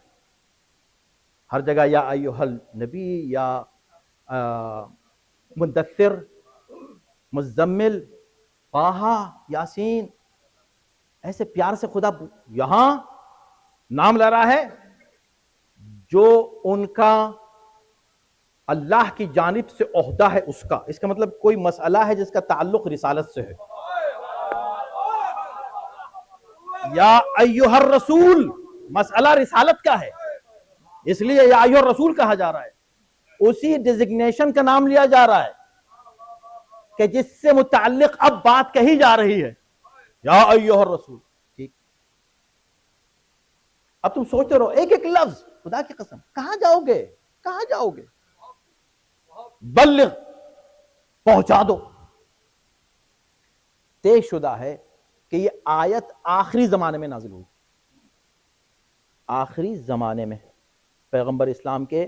ہر جگہ یا ایھا النبی، یا مدثر، مزمل، طٰہٰ، یاسین، ایسے پیار سے خدا یہاں نام لے رہا ہے جو ان کا اللہ کی جانب سے عہدہ ہے اس کا. اس کا مطلب کوئی مسئلہ ہے جس کا تعلق رسالت سے ہے. یا ایھا الرسول، مسئلہ رسالت کا ہے، اس لیے یا ایھا الرسول کہا جا رہا ہے. اسی ڈیزگنیشن کا نام لیا جا رہا ہے کہ جس سے متعلق اب بات کہی جا رہی ہے، یا ایھا الرسول. ٹھیک، اب تم سوچتے رہو ایک ایک لفظ، خدا کی قسم کہاں جاؤ گے؟ کہاں جاؤ گے؟ بلغ، پہنچا دو. طے شدہ ہے کہ یہ آیت آخری زمانے میں نازل ہوئی. آخری زمانے میں پیغمبر اسلام کے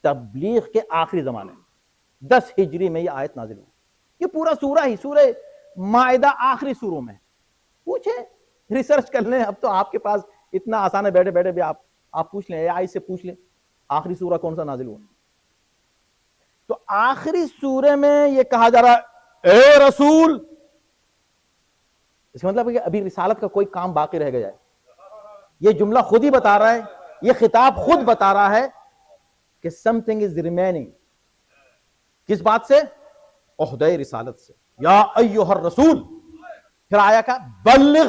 تبلیغ کے آخری زمانے میں 10 ہجری میں یہ آیت نازل ہوئی. یہ پورا سورہ ہی، سورہ مائدہ آخری سوروں میں. پوچھیں، ریسرچ کر لیں. اب تو آپ کے پاس اتنا آسان ہے، بیٹھے بیٹھے بھی آپ پوچھ لیں، AI سے پوچھ لیں آخری سورہ کون سا نازل ہوا. تو آخری سورے میں یہ کہا جا رہا ہے اے رسول. اس کا مطلب ہے کہ ابھی رسالت کا کوئی کام باقی رہ گیا ہے. یہ جملہ خود ہی بتا رہا ہے، یہ خطاب خود بتا رہا ہے کہ something is remaining. کس بات سے؟ عہدہ رسالت سے. یا ایھا الرسول، پھر آیا کہ بلغ،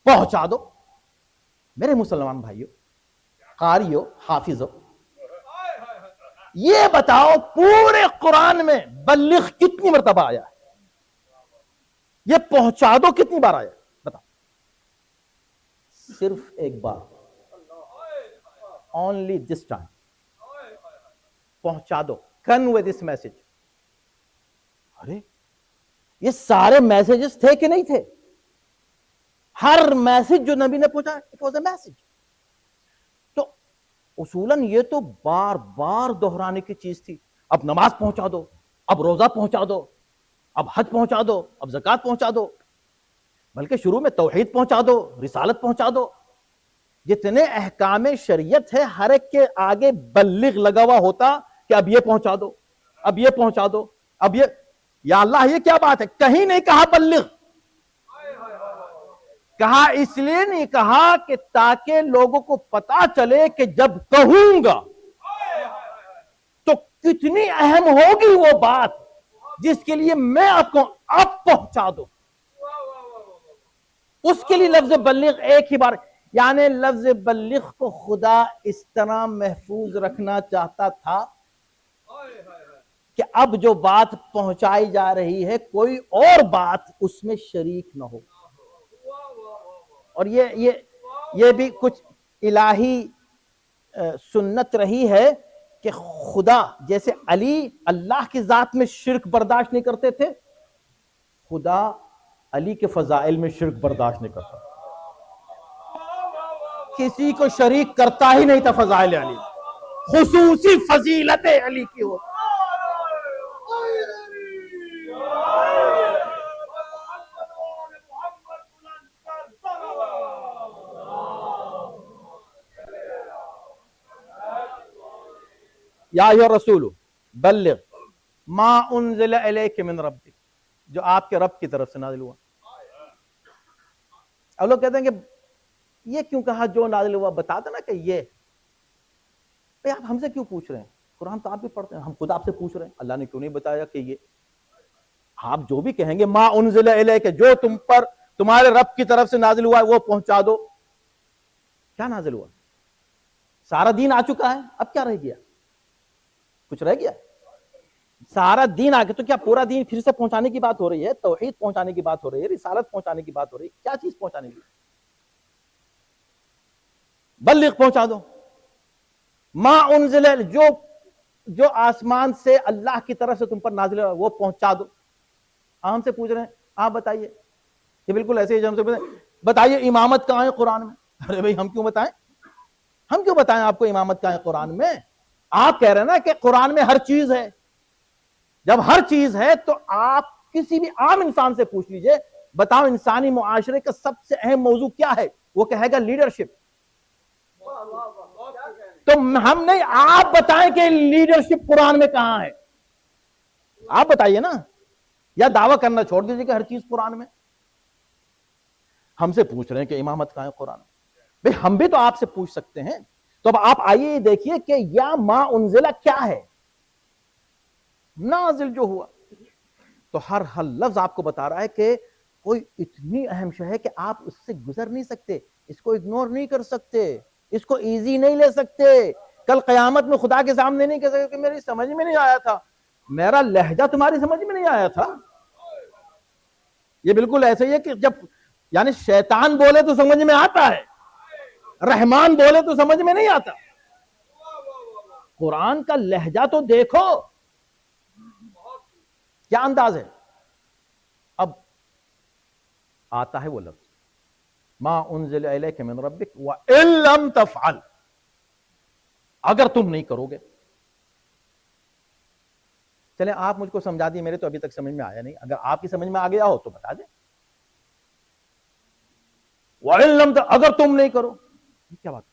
پہنچا دو. میرے مسلمان بھائیو، قاریو، حافظو، یہ بتاؤ پورے قرآن میں بلغ کتنی مرتبہ آیا ہے؟ یہ پہنچا دو کتنی بار آیا؟ بتاؤ. صرف ایک بار. only this time. پہنچا دو، convey this message. ارے یہ سارے میسیجز تھے کہ نہیں تھے؟ ہر میسج جو نبی نے پہنچا it was a message. تو اصولاً یہ تو بار بار دہرانے کی چیز تھی. اب نماز پہنچا دو، اب روزہ پہنچا دو، اب حج پہنچا دو، اب زکوٰۃ پہنچا دو، بلکہ شروع میں توحید پہنچا دو، رسالت پہنچا دو. جتنے احکام شریعت ہے ہر ایک کے آگے بلغ لگا ہوا ہوتا کہ اب یہ پہنچا دو، اب یہ پہنچا دو، اب یہ. یا اللہ یہ کیا بات ہے؟ کہیں نہیں کہا بلغ، کہا اس لیے نہیں کہا کہ تاکہ لوگوں کو پتا چلے کہ جب کہوں گا تو کتنی اہم ہوگی وہ بات جس کے لیے میں آپ کو اب پہنچا دوں. اس کے لیے لفظ بلغ ایک ہی بار، یعنی لفظ بلغ کو خدا اس طرح محفوظ رکھنا چاہتا تھا کہ اب جو بات پہنچائی جا رہی ہے کوئی اور بات اس میں شریک نہ ہو. اور یہ بھی کچھ الہی سنت رہی ہے کہ خدا جیسے علی اللہ کی ذات میں شرک برداشت نہیں کرتے تھے، خدا علی کے فضائل میں شرک برداشت نہیں کرتا، کسی کو شریک کرتا ہی نہیں تھا فضائل علی، خصوصی فضیلت علی کی ہو. یا ایھا الرسول بلغ ما انزل الیک من ربک، جو آپ کے رب کی طرف سے نازل ہوا. اب لوگ کہتے ہیں کہ یہ کیوں کہا جو نازل ہوا؟ بتا دینا کہ یہ بھئی آپ ہم سے کیوں پوچھ رہے ہیں؟ قرآن تو آپ بھی پڑھتے ہیں، ہم خود آپ سے پوچھ رہے ہیں، اللہ نے کیوں نہیں بتایا کہ یہ؟ آپ جو بھی کہیں گے ما انزل الیک، جو تم پر تمہارے رب کی طرف سے نازل ہوا ہے وہ پہنچا دو. کیا نازل ہوا؟ سارا دین آ چکا ہے، اب کیا رہ گیا؟ کچھ رہ گیا؟ سارا دین آ گیا تو کیا پورا دین پھر سے پہنچانے کی بات ہو رہی ہے؟ توحید پہنچانے کی بات ہو رہی ہے، رسالت پہنچانے کی بات ہو رہی ہے، کیا چیز پہنچانے کی؟ بلغ پہنچا دو ما انزل، جو آسمان سے اللہ کی طرف سے تم پر نازل ہوا وہ پہنچا دو. ہم سے پوچھ رہے ہیں آپ بتائیے، یہ بالکل ایسے ہی ہم سے بتائیے امامت کہاں ہے قرآن میں؟ ارے بھائی ہم کیوں بتائیں؟ ہم کیوں بتائیں آپ کو امامت کہاں ہے قرآن میں؟ آپ کہہ رہے ہیں نا کہ قرآن میں ہر چیز ہے. جب ہر چیز ہے تو آپ کسی بھی عام انسان سے پوچھ لیجئے، بتاؤ انسانی معاشرے کا سب سے اہم موضوع کیا ہے؟ وہ کہے گا لیڈرشپ. تو ہم نہیں، آپ بتائیں کہ لیڈرشپ قرآن میں کہاں ہے؟ آپ بتائیے نا، یا دعویٰ کرنا چھوڑ دیجئے کہ ہر چیز قرآن میں. ہم سے پوچھ رہے ہیں کہ امامت کہاں ہے قرآن میں. بھئی ہم بھی تو آپ سے پوچھ سکتے ہیں. تو اب آپ آئیے دیکھیے کہ یا ما انزلہ کیا ہے؟ نازل جو ہوا. تو ہر لفظ آپ کو بتا رہا ہے کہ کوئی اتنی اہم شے ہے کہ آپ اس سے گزر نہیں سکتے، اس کو اگنور نہیں کر سکتے، اس کو ایزی نہیں لے سکتے. کل قیامت میں خدا کے سامنے نہیں کہہ سکتے کہ میری سمجھ میں نہیں آیا تھا، میرا لہجہ تمہاری سمجھ میں نہیں آیا تھا. یہ بالکل ایسے ہی ہے کہ جب یعنی شیطان بولے تو سمجھ میں آتا ہے، رحمان بولے تو سمجھ میں نہیں آتا. قرآن کا لہجہ تو دیکھو کیا انداز ہے. اب آتا ہے وہ لفظ ما انزل الیک من ربک وَإِن لَمْ تَفْعَلْ، اگر تم نہیں کرو گے. چلیں آپ مجھ کو سمجھا دیے، میرے تو ابھی تک سمجھ میں آیا نہیں، اگر آپ کی سمجھ میں آ گیا ہو تو بتا دیں. وَإِن لَمْ تَفْعَلْ، اگر تم نہیں کرو. یہ کیا بات ہے؟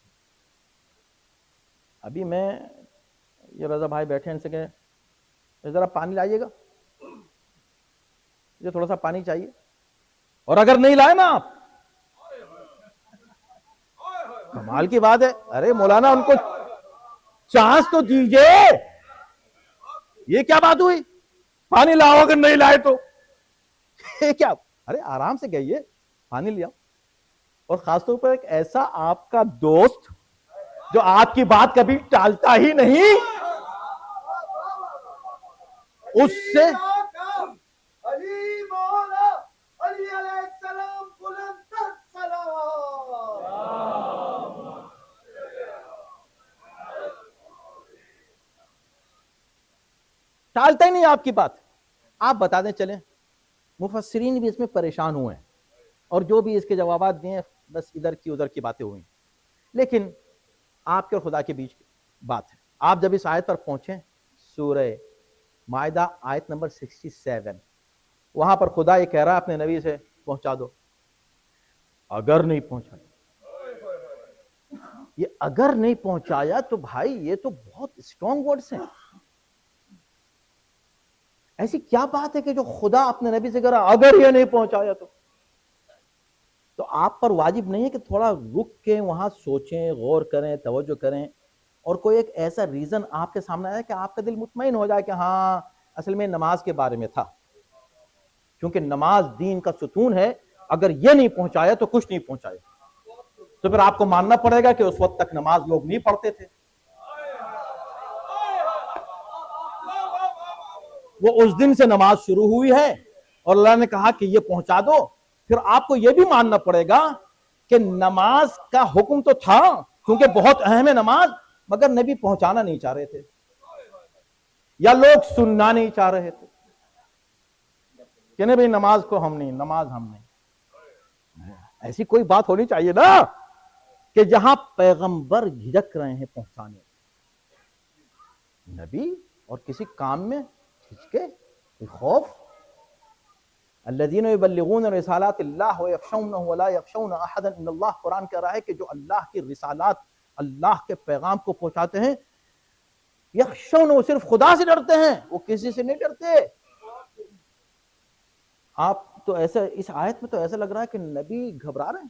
ابھی میں یہ رضا بھائی بیٹھے ہیں، ان سے کہ ذرا پانی لائیے گا، مجھے تھوڑا سا پانی چاہیے. اور اگر نہیں لائے نا آپ، کمال کی بات ہے، ارے مولانا ان کو چانس تو دیجئے. یہ کیا بات ہوئی؟ پانی لاؤ، اگر نہیں لائے تو یہ کیا؟ ارے آرام سے کہیے پانی لے آؤ. اور خاص طور پر ایک ایسا آپ کا دوست جو آپ کی بات کبھی ٹالتا ہی نہیں، اس سے علی مولا علی علیہ السلام بلند صلوات. ٹالتا ہی نہیں آپ کی بات. آپ بتا دیں. چلیں مفسرین بھی اس میں پریشان ہوئے ہیں اور جو بھی اس کے جوابات دیے بس ادھر کی ادھر کی باتیں ہوئی. لیکن آپ کے اور خدا کے بیچ کی بات ہے. آپ جب اس آیت پر پہنچیں، سورہ مائدہ آیت نمبر 67، وہاں پر خدا یہ کہہ رہا ہے اپنے نبی سے پہنچا دو. اگر نہیں پہنچایا، یہ اگر نہیں پہنچایا تو بھائی یہ تو بہت اسٹرانگ ورڈز ہیں. ایسی کیا بات ہے کہ جو خدا اپنے نبی سے کہہ رہا اگر یہ نہیں پہنچایا تو آپ پر واجب نہیں ہے کہ تھوڑا رک کے وہاں سوچیں، غور کریں، توجہ کریں، اور کوئی ایک ایسا ریزن آپ کے سامنے آیا کہ آپ کا دل مطمئن ہو جائے کہ ہاں اصل میں نماز کے بارے میں تھا، کیونکہ نماز دین کا ستون ہے، اگر یہ نہیں پہنچایا تو کچھ نہیں پہنچایا، تو پھر آپ کو ماننا پڑے گا کہ اس وقت تک نماز لوگ نہیں پڑھتے تھے، وہ اس دن سے نماز شروع ہوئی ہے اور اللہ نے کہا کہ یہ پہنچا دو، پھر آپ کو یہ بھی ماننا پڑے گا کہ نماز کا حکم تو تھا کیونکہ بہت اہم ہے نماز، مگر نبی پہنچانا نہیں چاہ رہے تھے یا لوگ سننا نہیں چاہ رہے تھے کہ نہیں بھئی نماز ہم نہیں۔ ایسی کوئی بات ہونی چاہیے نا کہ جہاں پیغمبر جھجک رہے ہیں پہنچانے، نبی اور کسی کام میں جھجکے، کوئی خوف؟ الذین یبلغون رسالات اللہ ویخشونہ ولا یخشون احدا، ان اللہ قرآن کہہ رہا ہے کہ جو اللہ کی رسالات، اللہ کے پیغام کو پہنچاتے ہیں، یخشون، وہ صرف خدا سے ڈرتے ہیں، وہ کسی سے نہیں ڈرتے۔ آپ تو ایسا اس آیت میں تو ایسا لگ رہا ہے کہ نبی گھبرا رہے ہیں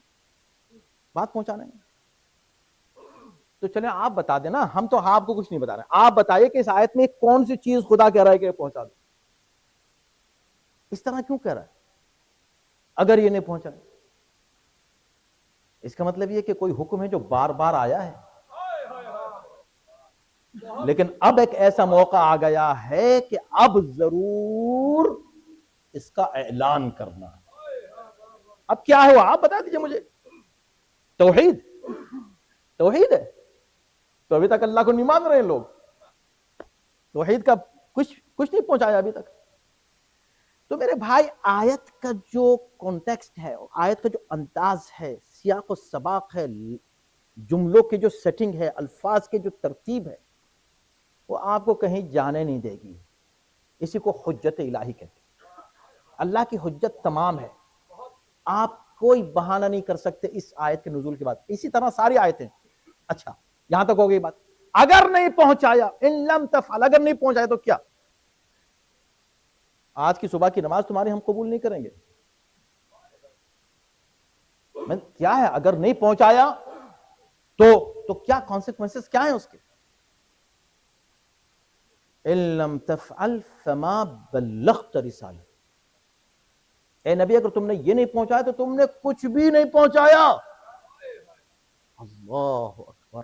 بات پہنچانے میں۔ تو چلیں آپ بتا دیں نا، ہم تو آپ کو کچھ نہیں بتا رہے، آپ بتائیے کہ اس آیت میں کون سی چیز خدا کہہ رہا ہے کہ پہنچا دو، اس طرح کیوں کہہ رہا ہے اگر یہ نہیں پہنچا؟ اس کا مطلب یہ کہ کوئی حکم ہے جو بار بار آیا ہے، لیکن اب ایک ایسا موقع آ گیا ہے کہ اب ضرور اس کا اعلان کرنا ہے۔ اب کیا ہے وہ آپ بتا دیجئے مجھے۔ توحید ہے، تو ابھی تک اللہ کو نہیں مان رہے لوگ، توحید کا کچھ نہیں پہنچایا ابھی تک۔ تو میرے بھائی آیت کا جو کانٹیکسٹ ہے، آیت کا جو انداز ہے، سیاق و سباق ہے، جملوں کی جو سیٹنگ ہے، الفاظ کی جو ترتیب ہے، وہ آپ کو کہیں جانے نہیں دے گی۔ اسی کو حجت الہی کہتے ہیں۔ اللہ کی حجت تمام ہے، آپ کوئی بہانہ نہیں کر سکتے اس آیت کے نزول کے بعد۔ اسی طرح ساری آیتیں۔ اچھا یہاں تک ہو گئی بات۔ اگر نہیں پہنچایا، ان لم تفعل، اگر نہیں پہنچایا تو کیا؟ آج کی صبح کی نماز تمہاری ہم قبول نہیں کریں گے۔ کیا ہے اگر نہیں پہنچایا تو کیا کانسیکوینسز کیا ہیں اس کے؟ ان لم تفعل فما بلغت رسالہ، اے نبی اگر تم نے یہ نہیں پہنچایا تو تم نے کچھ بھی نہیں پہنچایا۔ اللہ اکبر۔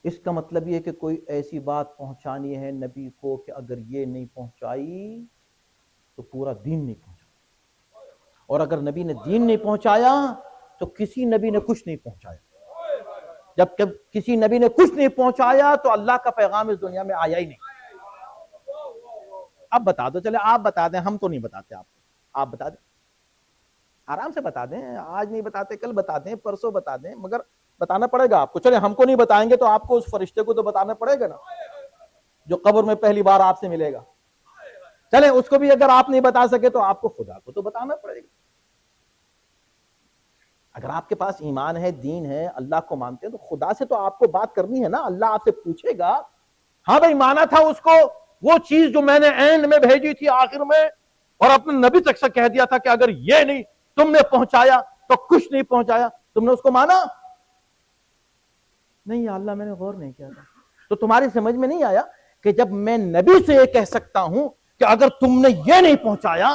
اس کا مطلب یہ کہ کوئی ایسی بات پہنچانی ہے نبی کو کہ اگر یہ نہیں پہنچائی تو پورا دین نہیں پہنچا، اور اگر نبی نے دین نہیں پہنچایا تو کسی نبی نے کچھ نہیں پہنچایا۔ جب کسی نبی نے کچھ نہیں پہنچایا تو اللہ کا پیغام اس دنیا میں آیا ہی نہیں۔ اب بتا دو، چلے آپ بتا دیں، ہم تو نہیں بتاتے آپ کو، آپ بتا دیں، آرام سے بتا دیں، آج نہیں بتاتے کل بتا دیں، پرسوں بتا دیں، مگر بتانا پڑے گا آپ کو۔ چلے ہم کو نہیں بتائیں گے تو آپ کو اس فرشتے کو تو بتانا پڑے گا نا، جو قبر میں پہلی بار آپ سے ملے گا۔ چلے اس کو بھی اگر آپ نہیں بتا سکے تو آپ کو خدا کو تو بتانا پڑے گا۔ اگر آپ کے پاس ایمان ہے، دین ہے، اللہ کو مانتے ہیں تو خدا سے تو آپ کو بات کرنی ہے نا۔ اللہ آپ سے پوچھے گا، ہاں بھائی مانا تھا اس کو، وہ چیز جو میں نے اینڈ میں بھیجی تھی آخر میں، اور اپنے نبی تک سے کہہ دیا تھا کہ اگر یہ نہیں تم نے پہنچایا تو کچھ نہیں پہنچایا، تم نے اس کو مانا؟ نہیں یا اللہ میں نے غور نہیں کیا تھا۔ تو تمہاری سمجھ میں نہیں آیا کہ جب میں نبی سے یہ کہہ سکتا ہوں کہ اگر تم نے یہ نہیں پہنچایا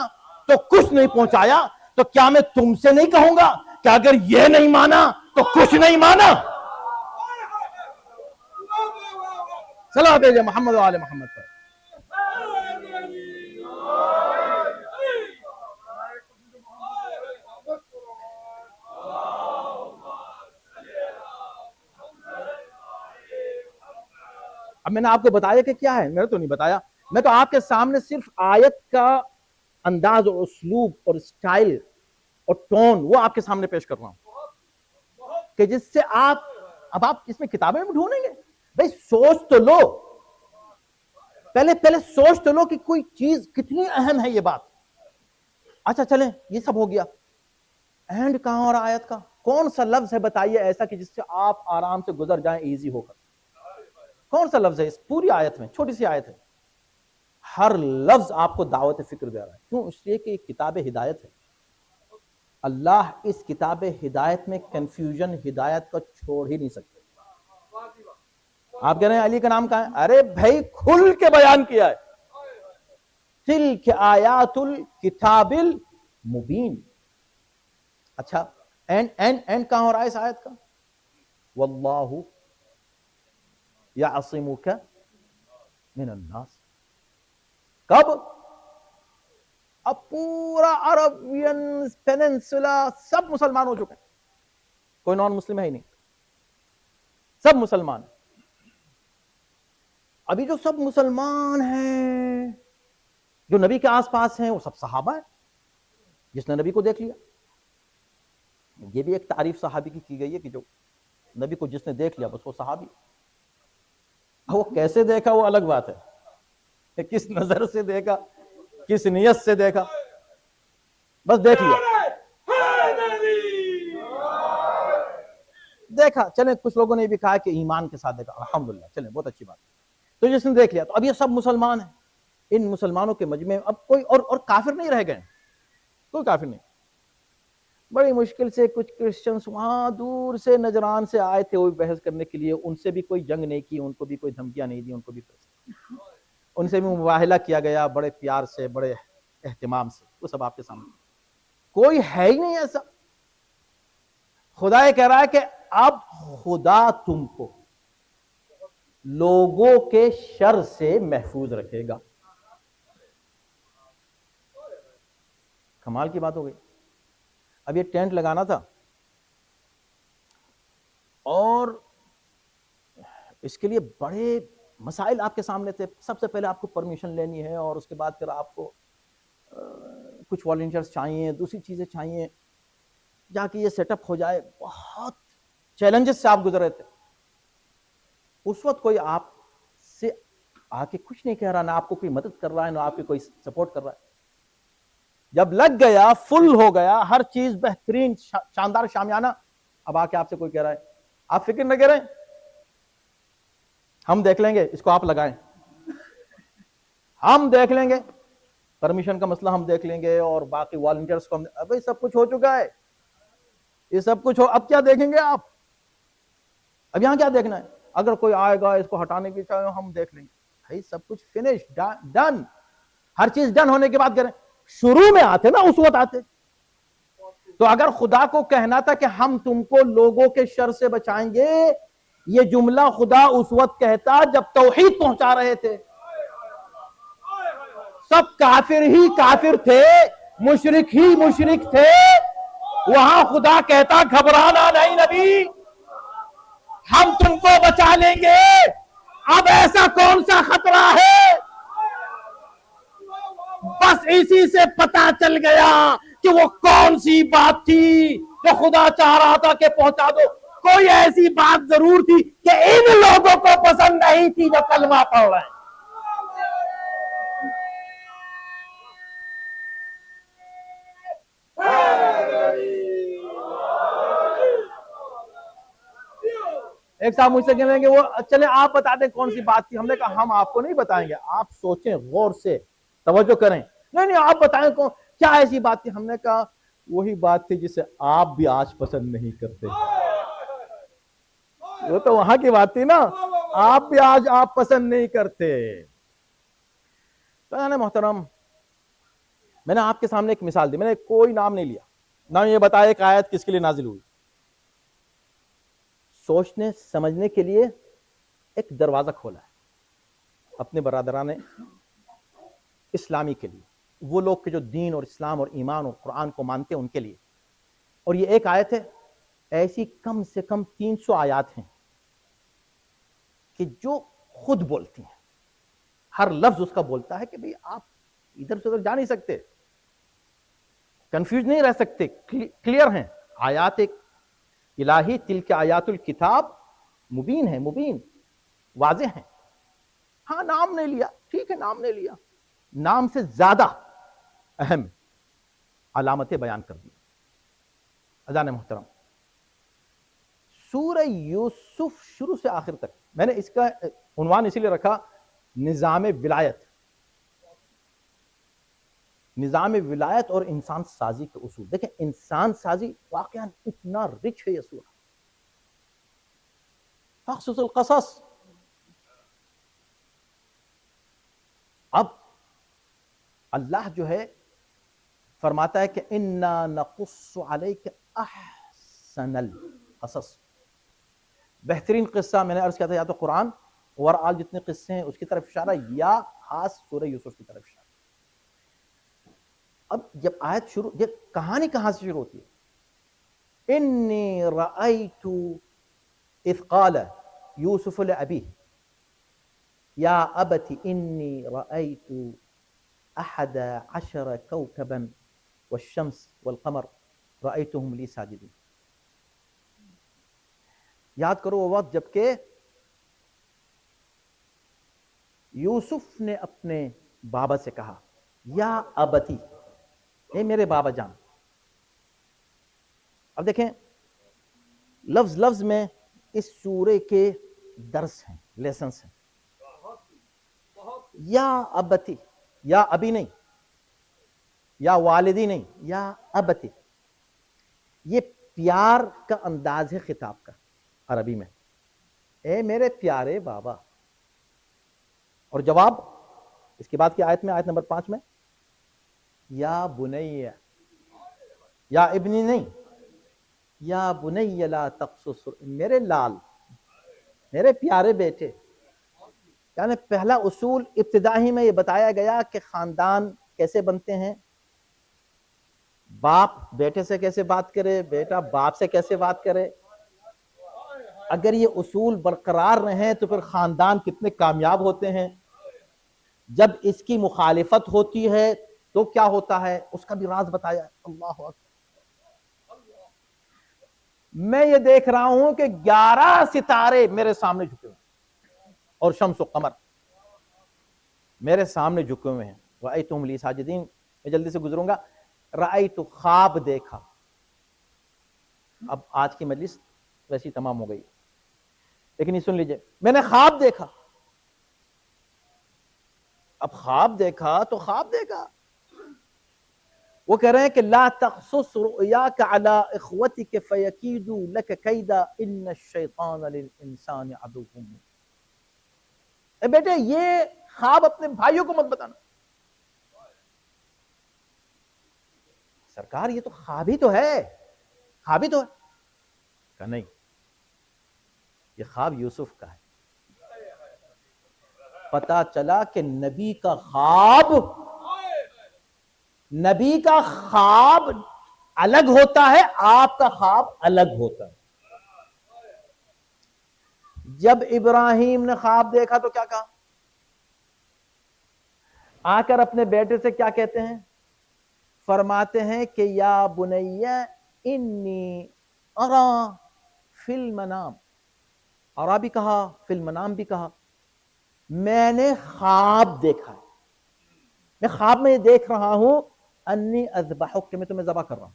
تو کچھ نہیں پہنچایا، تو کیا میں تم سے نہیں کہوں گا کہ اگر یہ نہیں مانا تو کچھ نہیں مانا؟ صلوات بھیجے محمد و آل محمد پر۔ اب میں نے آپ کو بتایا کہ کیا ہے، میں نے تو نہیں بتایا، میں تو آپ کے سامنے صرف آیت کا انداز اور اسلوب اور سٹائل اور ٹون وہ آپ کے سامنے پیش کر رہا ہوں کہ جس سے اب آپ اس میں کتابیں میں ڈھونڈیں گے؟ بھئی سوچ تو لو، پہلے سوچ تو لو کہ کوئی چیز کتنی اہم ہے یہ بات۔ اچھا چلیں یہ سب ہو گیا، اینڈ کہاں اور آیت کا کون سا لفظ ہے بتائیے ایسا کہ جس سے آپ آرام سے گزر جائیں ایزی ہو کر؟ کون سا لفظ ہے اس پوری آیت میں؟ چھوٹی سی آیت ہے، ہر لفظ آپ کو دعوت فکر دے رہا ہے. کیوں؟ اس لیے کہ یہ کتاب ہدایت ہے. اللہ اس کتاب ہدایت میں کنفیوژن ہدایت کو چھوڑ ہی نہیں سکتے. آپ کہہ رہے ہیں علی کا نام کہاں ہے؟ ارے بھائی کھل کے بیان کیا ہے. تلک آیات الکتاب المبین. اچھا اینڈ کہاں ہو رہا ہے اس آیت کا؟ واللہ یعصمک من الناس. کب؟ اب پورا عربین پیننسولا سب مسلمان ہو چکے ہیں، کوئی نان مسلم ہے ہی نہیں، سب مسلمان ہیں. ابھی جو سب مسلمان ہیں، جو نبی کے آس پاس ہیں، وہ سب صحابہ ہیں جس نے نبی کو دیکھ لیا. یہ بھی ایک تعریف صحابی کی گئی ہے کہ جو نبی کو جس نے دیکھ لیا بس وہ صحابی. وہ کیسے دیکھا وہ الگ بات ہے، کس نظر سے دیکھا، کس نیت سے دیکھا، بس دیکھ لیا. دیکھا. چلیں کچھ لوگوں نے بھی کہا کہ ایمان کے ساتھ دیکھا، الحمدللہ، چلیں بہت اچھی بات. تو جس نے دیکھ لیا، تو اب یہ سب مسلمان ہیں. ان مسلمانوں کے مجمع میں اب کوئی اور کافر نہیں رہ گئے، کوئی کافر نہیں. بڑی مشکل سے کچھ کرسچنز وہاں دور سے نجران سے آئے تھے وہ بحث کرنے کے لیے. ان سے بھی کوئی جنگ نہیں کی، ان کو بھی کوئی دھمکیاں نہیں دی، ان کو بھی ان سے بھی مباہلہ کیا گیا بڑے پیار سے، بڑے اہتمام سے. وہ سب آپ کے سامنے. کوئی ہے ہی نہیں ایسا. خدا یہ کہہ رہا ہے کہ اب خدا تم کو لوگوں کے شر سے محفوظ رکھے گا. کمال کی بات ہو گئی. اب یہ ٹینٹ لگانا تھا اور اس کے لیے بڑے مسائل آپ کے سامنے تھے. سب سے پہلے آپ کو پرمیشن لینی ہے اور اس کے بعد پھر آپ کو کچھ والنٹیئرز چاہیے، دوسری چیزیں چاہیے، جا کے یہ سیٹ اپ ہو جائے. بہت چیلنجز سے آپ گزرے تھے. اس وقت کوئی آپ سے آ کے کچھ نہیں کہہ رہا، نہ آپ کو کوئی مدد کر رہا ہے، نہ آپ کی کوئی سپورٹ کر رہا ہے. جب لگ گیا، فل ہو گیا، ہر چیز بہترین شاندار شامیانہ، اب آ کے آپ سے کوئی کہہ رہا ہے آپ فکر نہ کریں، ہم دیکھ لیں گے، اس کو آپ لگائیں، ہم دیکھ لیں گے، پرمیشن کا مسئلہ ہم دیکھ لیں گے، اور باقی والنٹیئرز کو اب سب کچھ ہو چکا ہے، یہ سب کچھ ہو. اب کیا دیکھیں گے آپ؟ اب یہاں کیا دیکھنا ہے؟ اگر کوئی آئے گا اس کو ہٹانے کی چاہے ہم دیکھ لیں گے. بھائی سب کچھ فنش ڈن. ہر چیز ڈن ہونے کے بعد کریں. شروع میں آتے نا، اس وقت آتے. تو اگر خدا کو کہنا تھا کہ ہم تم کو لوگوں کے شر سے بچائیں گے، یہ جملہ خدا اس وقت کہتا جب توحید پہنچا رہے تھے. سب کافر ہی کافر تھے، مشرک ہی مشرک تھے. وہاں خدا کہتا گھبرانا نہیں نبی، ہم تم کو بچا لیں گے. اب ایسا کون سا خطرہ ہے؟ بس اسی سے پتا چل گیا کہ وہ کون سی بات تھی جو خدا چاہ رہا تھا کہ پہنچا دو. کوئی ایسی بات ضرور تھی کہ ان لوگوں کو پسند نہیں تھی جو کلمہ پڑھ رہے ہیں. ایک صاحب مجھ سے کہنے لگے وہ چلے آپ بتا دیں کون سی بات تھی. ہم نے کہا ہم آپ کو نہیں بتائیں گے، آپ سوچیں، غور سے توجہ کریں. نہیں آپ بتائیں کیا ایسی بات تھی. ہم نے کہا وہی بات تھی جسے آپ بھی آج پسند نہیں کرتے. وہ تو وہاں کی بات تھی نا، آپ بھی آج آپ پسند نہیں کرتے. تو محترم، میں نے آپ کے سامنے ایک مثال دی. میں نے کوئی نام نہیں لیا، نہ یہ بتایا ایک آیت کس کے لیے نازل ہوئی. سوچنے سمجھنے کے لیے ایک دروازہ کھولا ہے اپنے برادران اسلامی کے لیے، وہ لوگ کہ جو دین اور اسلام اور ایمان اور قرآن کو مانتے ہیں ان کے لیے. اور یہ ایک آیت ہے، ایسی کم سے کم 300 آیات ہیں کہ جو خود بولتی ہیں. ہر لفظ اس کا بولتا ہے کہ بھئی آپ ادھر سے ادھر جا نہیں سکتے، کنفیوز نہیں رہ سکتے، کلیئر ہیں آیات. ایک الہی تلک آیات الکتاب مبین ہے، مبین واضح ہیں. ہاں نام نہیں لیا، ٹھیک ہے نام نہیں لیا، نام سے زیادہ اہم علامتیں بیان کر دی. اذان محترم، سورہ یوسف شروع سے آخر تک، میں نے اس کا عنوان اسی لیے رکھا نظام ولایت. نظام ولایت اور انسان سازی کے اصول. دیکھیں انسان سازی واقعا اتنا رچ ہے یہ سورہ. فاقصص القصص. اب اللہ جو ہے فرماتا ہے کہ انا نقص علیک احسن القصص. بہترین قصہ میں نے عرض کیا تھا یا تو قرآن اوور جتنے قصے ہیں اس کی طرف اشارہ یا خاص سورہ یوسف کی طرف اشارہ. اب جب آیت شروع، یہ کہانی کہاں سے شروع ہوتی ہے؟ انی رأیت اذ قال یوسف لأبیہ یا ابت انی رأیت 11 کوكبا والشمس والقمر رأیتهم لی ساجدین. یاد کرو وہ وقت جبکہ یوسف نے اپنے بابا سے کہا یا ابتی، اے میرے بابا جان. اب دیکھیں لفظ لفظ میں اس سورے کے درس ہیں، لیسنس ہیں. یا ابتی، یا ابی نہیں، یا والدی نہیں، یا ابتی. یہ پیار کا انداز ہے خطاب کا عربی میں. اے میرے پیارے بابا. اور جواب اس کے بعد کی آیت میں، آیت نمبر 5 میں یا بنی، یا ابنی نہیں، یا بنی لا تقصص، میرے لال، میرے پیارے بیٹے. یعنی پہلا اصول ابتدائی میں یہ بتایا گیا کہ خاندان کیسے بنتے ہیں، باپ بیٹے سے کیسے بات کرے، بیٹا باپ سے کیسے بات کرے. اگر یہ اصول برقرار رہیں تو پھر خاندان کتنے کامیاب ہوتے ہیں. جب اس کی مخالفت ہوتی ہے تو کیا ہوتا ہے اس کا بھی راز بتایا. اللہ اکبر. میں یہ دیکھ رہا ہوں کہ 11 ستارے میرے سامنے جھکے ہوئے ہیں اور شمس و قمر میرے سامنے جھکے ہوئے ہیں. رأیتہم لی ساجدین. میں جلدی سے گزروں گا. رأیت، خواب دیکھا. اب آج کی مجلس ویسی تمام ہو گئی لیکن یہ سن لیجئے، میں نے خواب دیکھا. اب خواب دیکھا تو خواب دیکھا. وہ کہہ رہے ہیں کہ لا تقصص رؤیاک علی اخوتک فیکیدوا لک کیدا ان الشیطان للانسان عدو مبین. اے بیٹے یہ خواب اپنے بھائیوں کو مت بتانا. سرکار یہ تو خواب ہی تو ہے، خواب ہی تو ہے. کہ نہیں، یہ خواب یوسف کا ہے. پتا چلا کہ نبی کا خواب الگ ہوتا ہے، آپ کا خواب الگ ہوتا ہے. جب ابراہیم نے خواب دیکھا تو کیا کہا؟ آ کر اپنے بیٹے سے کیا کہتے ہیں؟ فرماتے ہیں کہ یا بنی انی ارا فی المنام. ارا بھی کہا، فی المنام بھی کہا. میں نے خواب دیکھا ہے، میں خواب میں یہ دیکھ رہا ہوں انی اذبحک، کہ میں تمہیں ذبح کر رہا ہوں.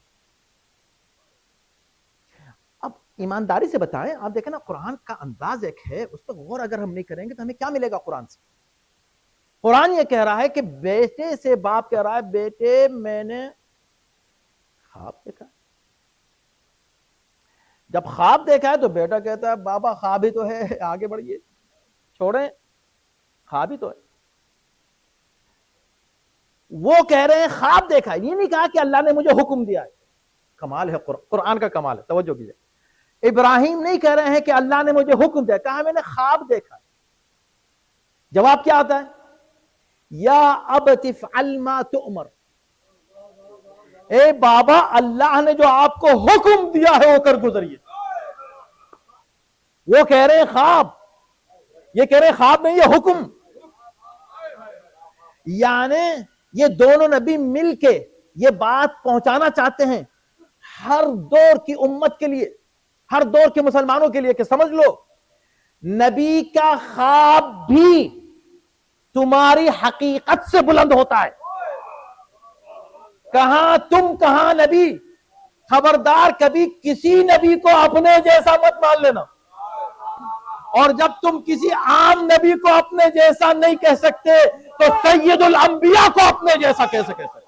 اب ایمانداری سے بتائیں، آپ دیکھیں نا قرآن کا انداز ایک ہے، اس پہ غور اگر ہم نہیں کریں گے تو ہمیں کیا ملے گا قرآن سے؟ قرآن یہ کہہ رہا ہے کہ بیٹے سے باپ کہہ رہا ہے بیٹے میں نے خواب دیکھا. جب خواب دیکھا ہے تو بیٹا کہتا ہے بابا خواب ہی تو ہے، آگے بڑھیے، چھوڑیں، خواب ہی تو ہے. وہ کہہ رہے ہیں خواب دیکھا ہے، یہ نہیں کہا کہ اللہ نے مجھے حکم دیا ہے. کمال ہے قرآن کا، کمال ہے. توجہ کیجئے. ابراہیم نہیں کہہ رہے ہیں کہ اللہ نے مجھے حکم دیا، کہا میں نے خواب دیکھا ہے. جواب کیا آتا ہے؟ یا ابت افعل ما تؤمر. اے بابا اللہ نے جو آپ کو حکم دیا ہے وہ کر گزریے. وہ کہہ رہے ہیں خواب، یہ کہہ رہے ہیں خواب نہیں، یہ حکم. یعنی یہ دونوں نبی مل کے یہ بات پہنچانا چاہتے ہیں ہر دور کی امت کے لیے، ہر دور کے مسلمانوں کے لیے کہ سمجھ لو نبی کا خواب بھی تمہاری حقیقت سے بلند ہوتا ہے. کہاں تم کہاں نبی. خبردار کبھی کسی نبی کو اپنے جیسا مت مان لینا. اور جب تم کسی عام نبی کو اپنے جیسا نہیں کہہ سکتے تو سید الانبیاء کو اپنے جیسا کیسے کہہ سکتے؟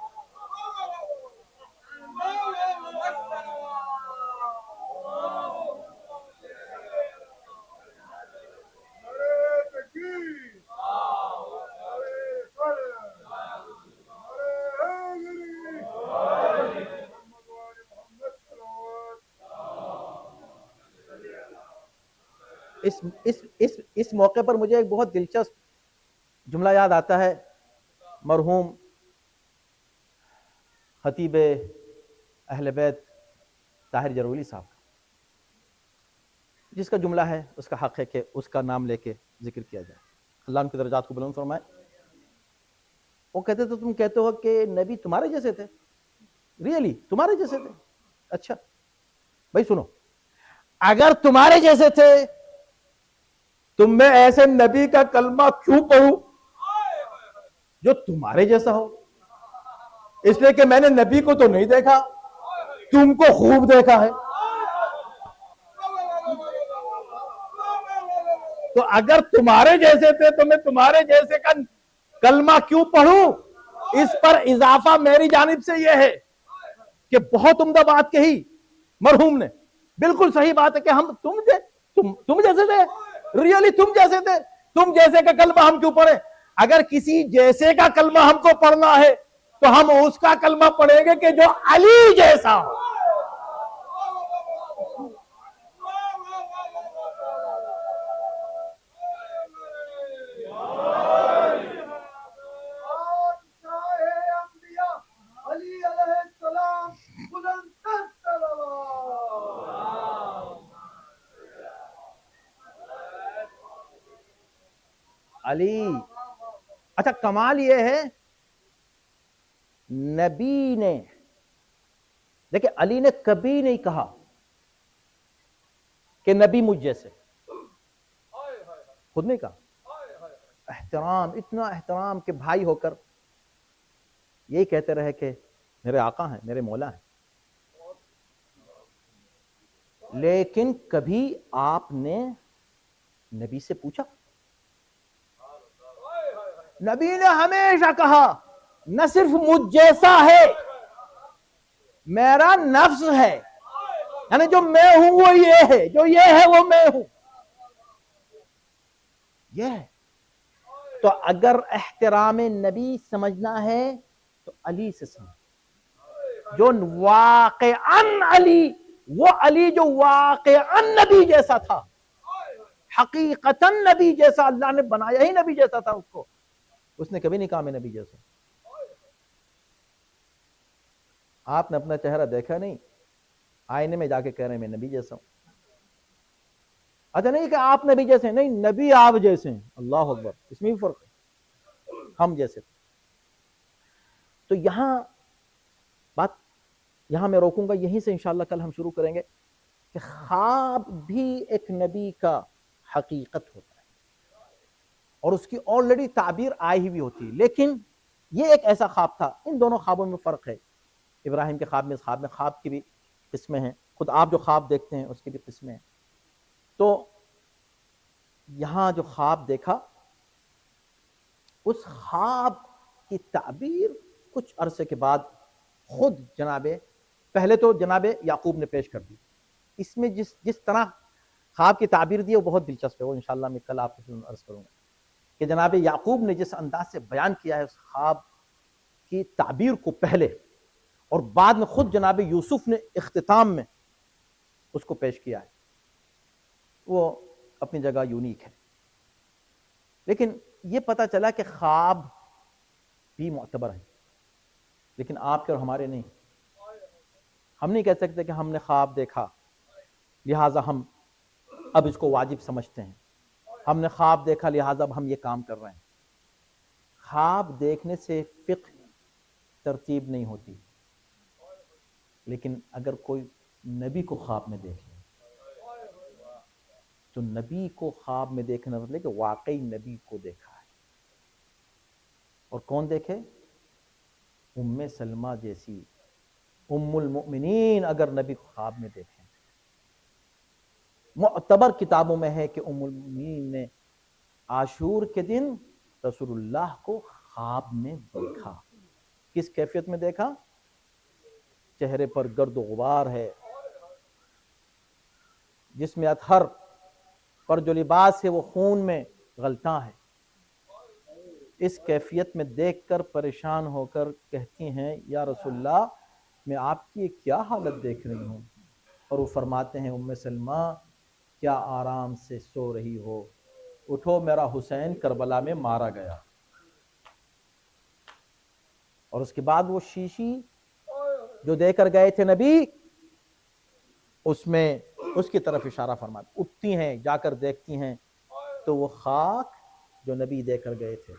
اس موقع پر مجھے ایک بہت دلچسپ جملہ یاد آتا ہے مرحوم خطیب اہل بیت طاہر جرولی صاحب کا، جس کا جملہ ہے اس کا حق ہے کہ اس کا نام لے کے ذکر کیا جائے، اللہ ان کی درجات کو بلند فرمائے۔ وہ کہتے تھے تم کہتے ہو کہ نبی تمہارے جیسے تھے، ریئلی تمہارے جیسے تھے؟ اچھا بھائی سنو، اگر تمہارے جیسے تھے تم میں ایسے نبی کا کلمہ کیوں پڑھوں جو تمہارے جیسا ہو؟ اس لیے کہ میں نے نبی کو تو نہیں دیکھا، تم کو خوب دیکھا ہے۔ تو اگر تمہارے جیسے تھے تو میں تمہارے جیسے کا کلمہ کیوں پڑھوں؟ اس پر اضافہ میری جانب سے یہ ہے کہ بہت عمدہ بات کہی مرحوم نے، بالکل صحیح بات ہے کہ ہم تم جیسے تھے، ریئلی تم جیسے تھے، تم جیسے کا کلمہ ہم کیوں پڑھیں؟ اگر کسی جیسے کا کلمہ ہم کو پڑھنا ہے تو ہم اس کا کلمہ پڑھیں گے کہ جو علی جیسا ہو۔ علی علیہ السلام بلند تر صلوات۔ علی، اچھا کمال یہ ہے نبی نے، دیکھیں علی نے کبھی نہیں کہا کہ نبی مجھ جیسے، خود نہیں کہا۔ احترام، اتنا احترام کہ بھائی ہو کر یہی کہتے رہے کہ میرے آقا ہیں، میرے مولا ہیں، لیکن کبھی آپ نے نبی سے پوچھا؟ نبی نے ہمیشہ کہا نہ صرف مجھ جیسا ہے، میرا نفس ہے، یعنی جو میں ہوں وہ یہ ہے، جو یہ ہے وہ میں ہوں، یہ ہے۔ تو اگر احترام نبی سمجھنا ہے تو علی سے سمجھ، جو واقعاً علی، وہ علی جو واقعاً نبی جیسا تھا، حقیقتاً نبی جیسا، اللہ نے بنایا ہی نبی جیسا تھا اس کو، اس نے کبھی نہیں کہا میں نبی جیسا۔ آپ نے اپنا چہرہ دیکھا نہیں، آئینے میں جا کے کہہ رہے ہیں میں نبی جیسا ہوں۔ اچھا نہیں کہ آپ نبی جیسے ہیں، نہیں، نبی آپ جیسے ہیں، اللہ اکبر، اس میں بھی فرق ہے، ہم جیسے۔ تو یہاں میں روکوں گا، یہیں سے انشاءاللہ کل ہم شروع کریں گے کہ خواب بھی ایک نبی کا حقیقت ہوتا ہے اور اس کی آلریڈی تعبیر آئی ہوئی ہوتی ہے، لیکن یہ ایک ایسا خواب تھا۔ ان دونوں خوابوں میں فرق ہے، ابراہیم کے خواب میں، اس خواب میں، خواب کی بھی قسمیں ہیں، خود آپ جو خواب دیکھتے ہیں اس کی بھی قسمیں ہیں۔ تو یہاں جو خواب دیکھا، اس خواب کی تعبیر کچھ عرصے کے بعد خود پہلے تو جناب یعقوب نے پیش کر دی۔ اس میں جس طرح خواب کی تعبیر دی وہ بہت دلچسپ ہے، وہ انشاءاللہ میں کل آپ کو عرض کروں گا کہ جناب یعقوب نے جس انداز سے بیان کیا ہے اس خواب کی تعبیر کو پہلے، اور بعد میں خود جناب یوسف نے اختتام میں اس کو پیش کیا ہے، وہ اپنی جگہ یونیک ہے۔ لیکن یہ پتہ چلا کہ خواب بھی معتبر ہیں، لیکن آپ کے اور ہمارے نہیں۔ ہم نہیں کہہ سکتے کہ ہم نے خواب دیکھا لہٰذا ہم اب اس کو واجب سمجھتے ہیں، ہم نے خواب دیکھا لہٰذا اب ہم یہ کام کر رہے ہیں۔ خواب دیکھنے سے فقہ ترتیب نہیں ہوتی، لیکن اگر کوئی نبی کو خواب میں دیکھ لے تو نبی کو خواب میں دیکھنا مطلب کہ واقعی نبی کو دیکھا ہے۔ اور کون دیکھے؟ ام سلمہ جیسی ام المؤمنین اگر نبی کو خواب میں دیکھیں۔ معتبر کتابوں میں ہے کہ ام المؤمنین نے عاشور کے دن رسول اللہ کو خواب میں دیکھا۔ کس کیفیت میں دیکھا؟ چہرے پر گرد و غبار ہے، جسم اطہر پر جو لباس ہے وہ خون میں غلطاں ہے۔ اس کیفیت میں دیکھ کر پریشان ہو کر کہتی ہیں یا رسول اللہ میں آپ کی کیا حالت دیکھ رہی ہوں؟ اور وہ فرماتے ہیں ام سلمہ کیا آرام سے سو رہی ہو؟ اٹھو، میرا حسین کربلا میں مارا گیا۔ اور اس کے بعد وہ شیشی جو دے کر گئے تھے نبی، اس میں اس کی طرف اشارہ فرماتے، اٹھتی ہیں جا کر دیکھتی ہیں تو وہ خاک جو نبی دے کر گئے تھے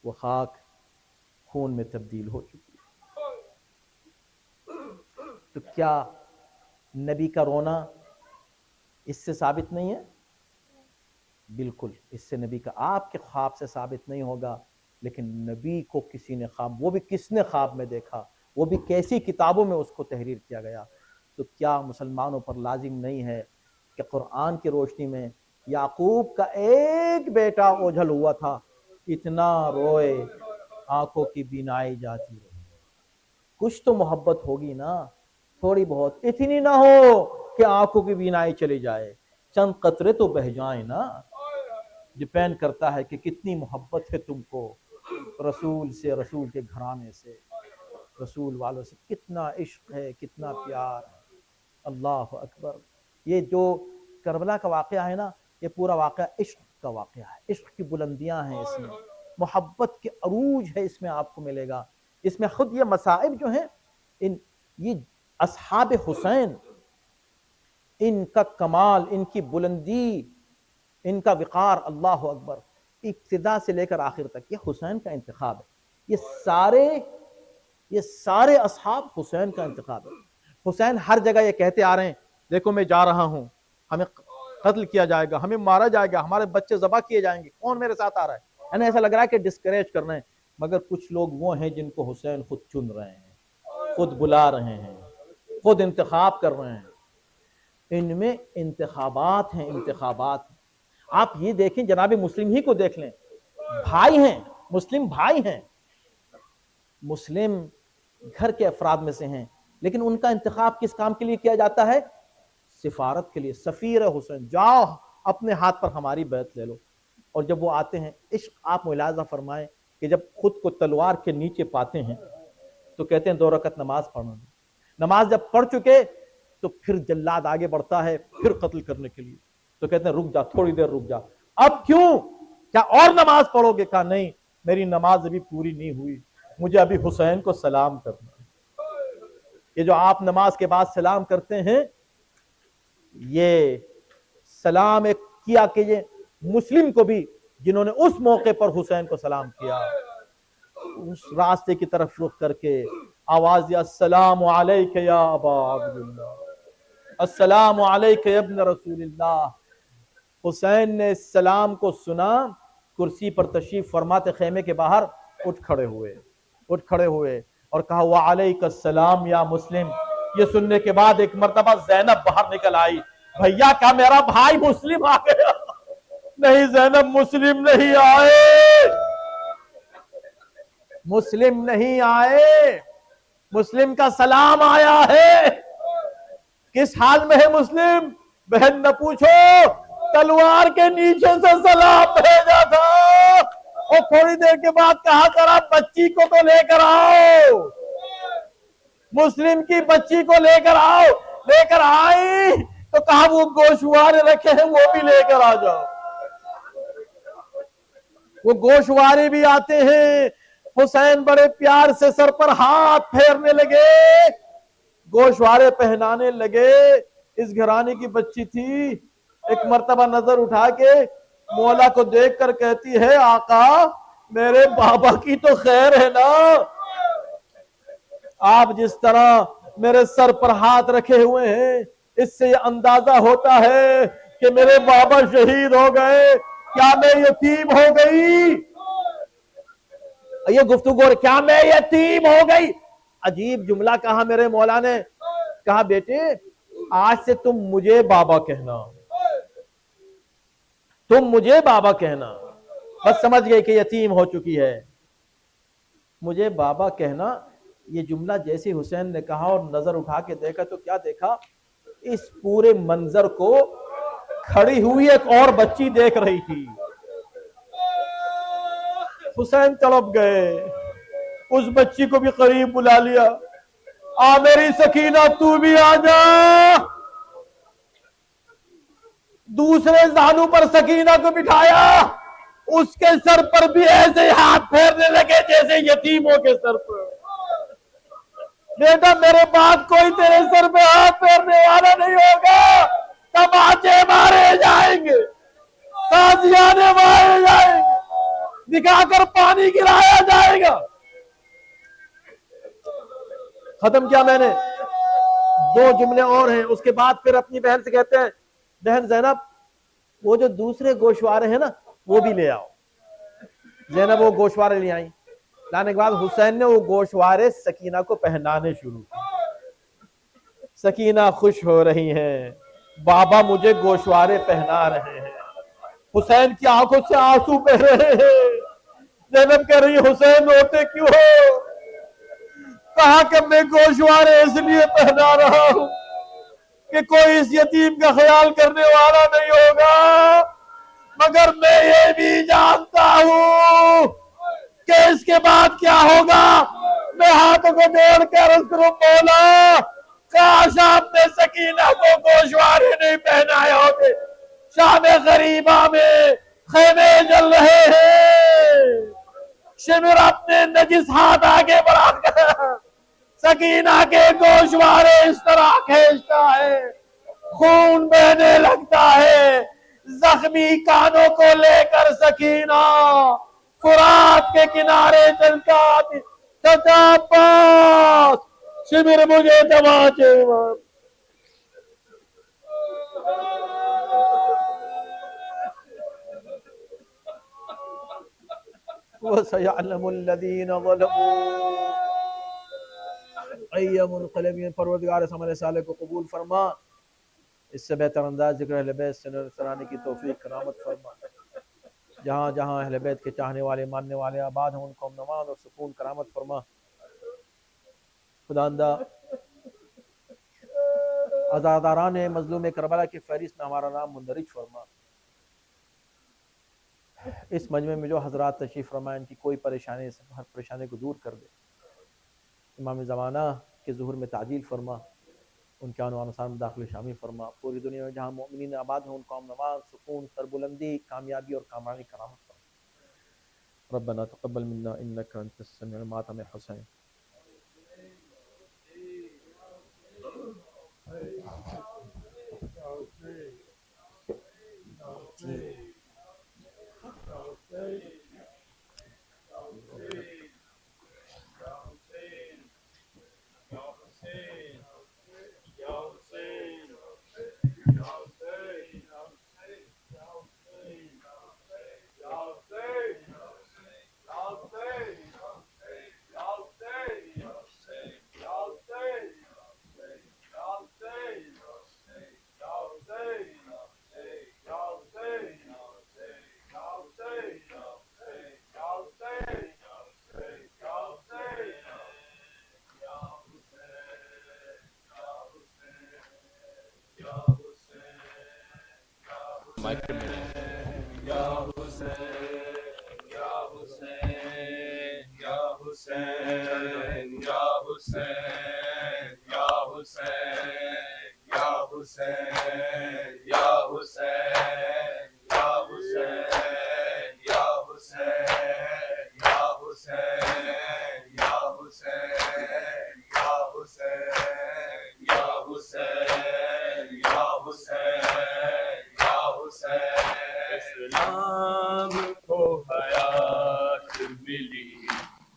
وہ خاک خون میں تبدیل ہو چکی ہے۔ تو کیا نبی کا رونا اس سے ثابت نہیں ہے؟ بالکل اس سے نبی کا، آپ کے خواب سے ثابت نہیں ہوگا، لیکن نبی کو کسی نے خواب، وہ بھی کس نے خواب میں دیکھا، وہ بھی کیسی کتابوں میں اس کو تحریر کیا گیا۔ تو کیا مسلمانوں پر لازم نہیں ہے کہ قرآن کی روشنی میں یعقوب کا ایک بیٹا اوجھل ہوا تھا، اتنا روئے آنکھوں کی بینائی جاتی رہی؟ کچھ تو محبت ہوگی نا، تھوڑی بہت، اتنی نہ ہو کہ آنکھوں کی بینائی چلی جائے، چند قطرے تو بہہ جائیں نا۔ ڈیپینڈ کرتا ہے کہ کتنی محبت ہے تم کو رسول سے، رسول کے گھرانے سے، رسول والوں سے، کتنا عشق ہے، کتنا پیار ہے۔ اللہ اکبر۔ یہ جو کربلا کا واقعہ ہے نا، یہ پورا واقعہ عشق کا واقعہ ہے، عشق کی بلندیاں ہیں اس میں، محبت کے عروج ہے اس میں آپ کو ملے گا۔ اس میں خود یہ مصائب جو ہیں، یہ اصحاب حسین، ان کا کمال، ان کی بلندی، ان کا وقار، اللہ اکبر، ابتدا سے لے کر آخر تک یہ حسین کا انتخاب ہے۔ یہ سارے اصحاب حسین کا انتخاب ہے۔ حسین ہر جگہ یہ کہتے آ رہے ہیں، دیکھو میں جا رہا ہوں، ہمیں قتل کیا جائے گا، ہمیں مارا جائے گا، ہمارے بچے ذبح کیے جائیں گے، کون میرے ساتھ آ رہا ہے؟ یعنی ایسا لگ رہا ہے کہ ڈسکریج کر رہے ہیں، مگر کچھ لوگ وہ ہیں جن کو حسین خود چن رہے ہیں، خود بلا رہے ہیں، خود انتخاب کر رہے ہیں۔ ان میں انتخابات ہیں، انتخابات ہیں۔ آپ یہ دیکھیں، جناب مسلم ہی کو دیکھ لیں، بھائی ہیں، مسلم بھائی ہیں، مسلم گھر کے افراد میں سے ہیں، لیکن ان کا انتخاب کس کام کے لیے کیا جاتا ہے؟ سفارت کے لیے، سفیر حسین، جاؤ اپنے ہاتھ پر ہماری بیعت لے لو۔ اور جب وہ آتے ہیں، عشق آپ ملاحظہ فرمائیں کہ جب خود کو تلوار کے نیچے پاتے ہیں تو کہتے ہیں 2 رکعت نماز پڑھنا۔ نماز جب پڑھ چکے تو پھر جلاد آگے بڑھتا ہے پھر قتل کرنے کے لیے، تو کہتے ہیں رک جا، تھوڑی دیر رک جا۔ اب کیوں؟ کیا اور نماز پڑھو گے؟ کہا نہیں، میری نماز ابھی پوری نہیں ہوئی، مجھے ابھی حسین کو سلام کرنا ہے۔ یہ جو آپ نماز کے بعد سلام کرتے ہیں، یہ سلام ایک کیا کہ یہ مسلم کو بھی، جنہوں نے اس موقع پر حسین کو سلام کیا، اس راستے کی طرف رخ کر کے آواز دیا، السلام علیک یا ابا عبداللہ، السلام علیک یا ابن رسول اللہ۔ حسین نے اس سلام کو سنا، کرسی پر تشریف فرماتے خیمے کے باہر اٹھ کھڑے ہوئے اور کہا وعلیک السلام یا مسلم۔ یہ سننے کے بعد ایک مرتبہ زینب باہر نکل آئی، بھیا کیا میرا بھائی مسلم آ گیا؟ نہیں زینب، مسلم نہیں آئے، مسلم نہیں آئے، مسلم کا سلام آیا ہے۔ کس حال میں ہے مسلم؟ بہن نہ پوچھو، تلوار کے نیچے سے سلام بھیجا تھا، اور تھوڑی دیر کے بعد کہا کرا بچی کو تو لے کر آؤ، مسلم کی بچی کو لے کر آؤ۔ لے کر آئی تو کہا وہ گوشوارے رکھے ہیں وہ بھی لے کر آ جاؤ۔ وہ گوشوارے بھی آتے ہیں۔ حسین بڑے پیار سے سر پر ہاتھ پھیرنے لگے، گوشوارے پہنانے لگے۔ اس گھرانے کی بچی تھی، ایک مرتبہ نظر اٹھا کے مولا کو دیکھ کر کہتی ہے، آقا میرے بابا کی تو خیر ہے نا؟ آپ جس طرح میرے سر پر ہاتھ رکھے ہوئے ہیں، اس سے یہ اندازہ ہوتا ہے کہ میرے بابا شہید ہو گئے، کیا میں یتیم ہو گئی؟ یہ گفتگو، کیا میں یتیم ہو گئی؟ عجیب جملہ کہا میرے مولا نے، کہا بیٹے آج سے تم مجھے بابا کہنا، تم مجھے بابا کہنا۔ بس سمجھ گئے کہ یتیم ہو چکی ہے، مجھے بابا کہنا۔ یہ جملہ جیسے حسین نے کہا اور نظر اٹھا کے دیکھا تو کیا دیکھا؟ اس پورے منظر کو کھڑی ہوئی ایک اور بچی دیکھ رہی تھی۔ حسین تڑپ گئے، اس بچی کو بھی قریب بلا لیا، آ میری سکینہ تو بھی آ جا۔ دوسرے زانو پر سکینہ کو بٹھایا، اس کے سر پر بھی ایسے ہی ہاتھ پھیرنے لگے جیسے یتیموں کے سر پر. بیٹا میرے بعد کوئی تیرے سر پہ ہاتھ پھیرنے والا نہیں ہوگا، تماچے مارے جائیں گے، تازیانے مارے جائیں گے، دکھا کر پانی گرایا جائے گا. ختم کیا میں نے. دو جملے اور ہیں، اس کے بعد پھر اپنی بہن سے کہتے ہیں بہن زینب وہ جو دوسرے گوشوارے ہیں نا وہ بھی لے آؤ. زینب وہ گوشوارے لے آئیں. لانے کے بعد حسین نے وہ گوشوارے سکینہ کو پہنانے شروع کیے. سکینہ خوش ہو رہی ہیں، بابا مجھے گوشوارے پہنا رہے ہیں. حسین کی آنکھوں سے آنسو بہ رہے ہیں. زینب کہہ رہی حسین روتے کیوں ہو؟ کہا کہ میں گوشوارے اس لیے پہنا رہا ہوں کہ کوئی اس یتیم کا خیال کرنے والا نہیں ہوگا، مگر میں یہ بھی جانتا ہوں کہ اس کے بعد کیا ہوگا. میں ہاتھوں کو جوڑ کے عرض کروں مولا کاش آپ نے سکینہ کو گوشوارے نہیں پہنائے ہوتے. شام غریبہ میں خیمے جل رہے ہیں، شمر اپنے نجس ہاتھ آگے بڑھا کر سکینہ کے گوشوارے اس طرح کھینچتا ہے، خون بہنے لگتا ہے. زخمی کانوں کو لے کر سکینہ فرات کے کنارے چلتا آتی. چچا عباس شمر مجھے تماچے مار. وَسَيَعْلَمُ الَّذِينَ ظَلَمُوا أَيَّ مُنْقَلَبٍ. پروردگار ہمارے سالے کو قبول فرما، اس سے بہتر انداز ذکر اہل بیت سے سرانے کی توفیق کرامت فرما. جہاں جہاں اہل بیت کے چاہنے والے ماننے والے آباد ہیں ان کو امن اور سکون کرامت فرما. خداوندہ عزاداران مظلوم کربلا کی فہرست میں ہمارا نام مندرج فرما. اس مجمع میں جو حضرات تشریف فرمائیں ان کی کوئی پریشانی ہر پریشانی کو دور کر دے. امام زمانہ کے ظہور میں تعجیل فرما، ان کے عنوان میں داخل شامل فرما. پوری دنیا میں جہاں مومنین آباد ہیں ان کو امن، سکون، سربلندی، کامیابی اور کامرانی کرامت فرما. ربنا تقبل منا انك انت السميع العليم. ماتم حسین. اسلام کو حیات ملی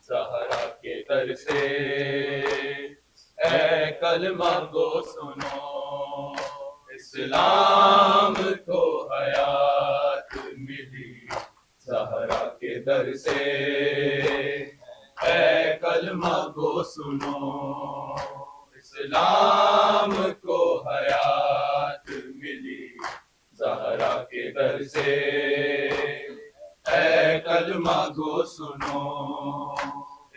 زہرا کے در سے، اے کلمہ گو سنو. اسلام کو حیات ملی زہرا کے در سے، اے کلمہ گو سنو. اسلام کو حیات ملی زہرا کے در سے، اے کلمہ گو سنو.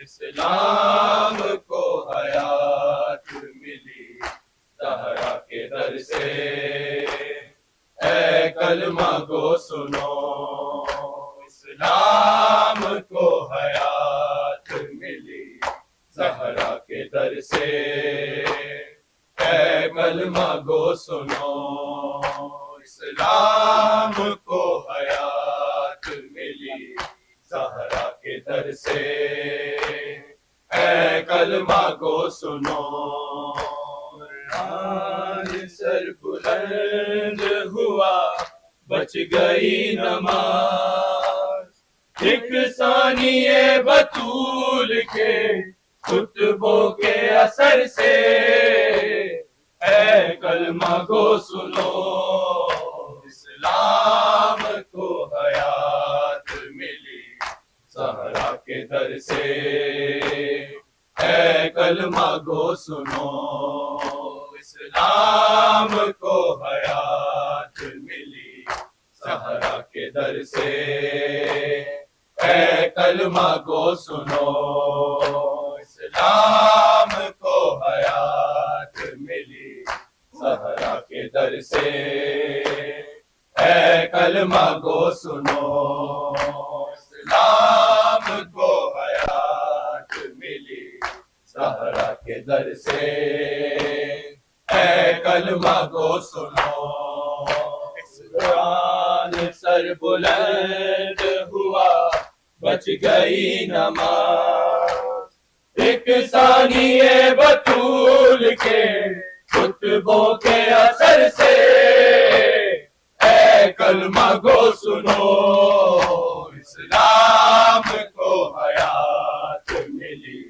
اسلام کو حیات ملی زہرا کے در سے، اے کلمہ گو سنو. اسلام کو حیات ملی زہرا کے در سے، اے کلمہ گو سنو. اسلام کو حیات ملی زہرا کے در سے، اے کلمہ کو سنو قرآن سر بلند ہوا بچ گئی نماز، ایک ثانیے بطول کے خطبوں کے اثر سے، اے کلمہ کو سنو اسلام کو حیات ملی زہرا کے در سے، اے کلمہ کو سنو اسلام کو حیات ملی زہرا کے در سے، اے کلمہ کو سنو اسلام کو حیات ملی زہرا کے در سے، اے کلمہ کو سنو اسلام کو حیات ملی زہرا کے در سے، اے کلمہ کو سنو قرآن سر بلند ہوا بچ گئی نماز، ایک ثانیے بطول کے خطبوں کے اثر سے، اے کلمہ کو سنو اسلام کو حیات ملی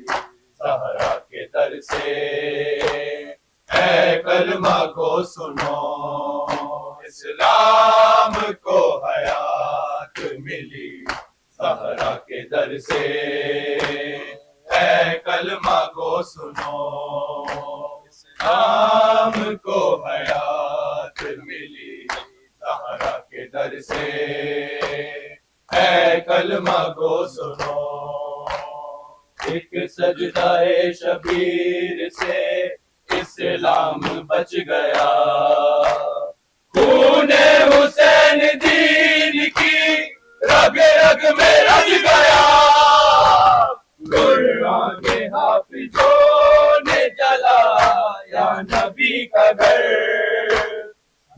زہرا کے در سے، اے کلمہ کو سنو اسلام کو حیات ملی زہرا کے در سے، اے کلمہ کو سنو اسلام کو حیات ملی زہرا کے در سے، اے کلمہ کو سنو ایک سجدہ شبیر سے اسلام بچ گیا، خون حسین دین کی رگ رگ میں رج گیا، قرآن کے حافظوں نے جلایا نبی کا گھر،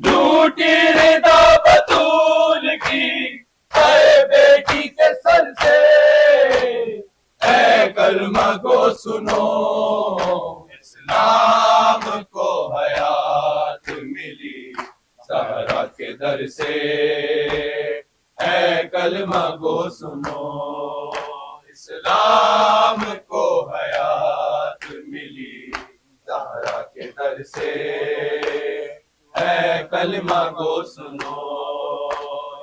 لوٹی رضا بطول کی اے بیٹی کے سر سے، اے کلمہ کو سنو اسلام کو حیات ملی زہرا کے در سے، اے کلمہ کو سنو اسلام کو حیات ملی زہرا کے در سے، اے کلمہ کو سنو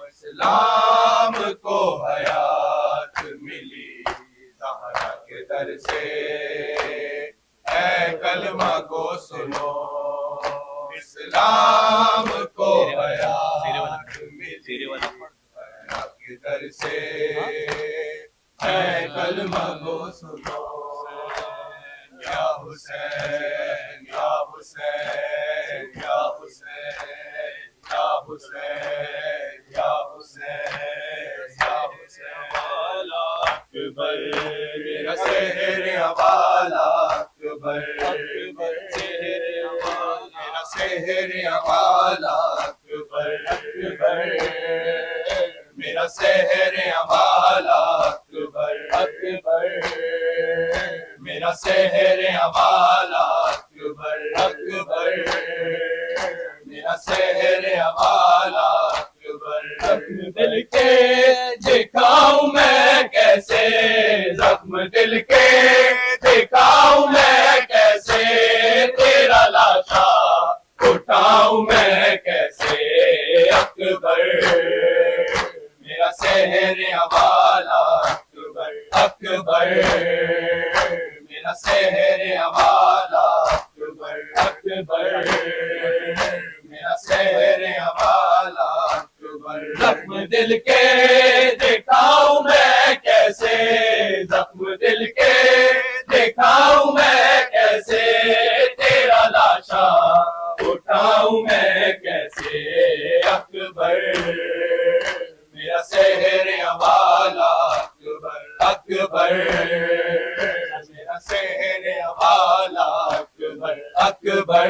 اسلام کو حیات ملی زہرا کے در سے، اے کلمہ کو سنو اسلام کو حیات ملی زہرا کے در سے، اے کلمہ کو سنو یا حسین یا حسین یا حسین یا حسین یا حسین یا حسین والا اکبر میرا شہر والا اکبر میرا شہر والا اکبر میرا شہر والا اکبر اکبر میرا شہر والا اکبر اکبر میرا شہر والا اکبر، دل کے دکھاؤں میں کیسے زخم دل کے دکھاؤں میں کیسے، تیرا لاشا اٹھاؤں میں کیسے اکبر، میرا شہر والا اکبر اکبر میرا شہر والا اکبر اکبر میرا شہر والا اکبر، زخم دل کے دکھاؤں میں کیسے زخم دل کے دکھاؤں میں کیسے، تیرا لاشا اٹھاؤں میں کیسے اکبر، میرا شہر والا اکبر اکبر میرا شہر والا اکبر اکبر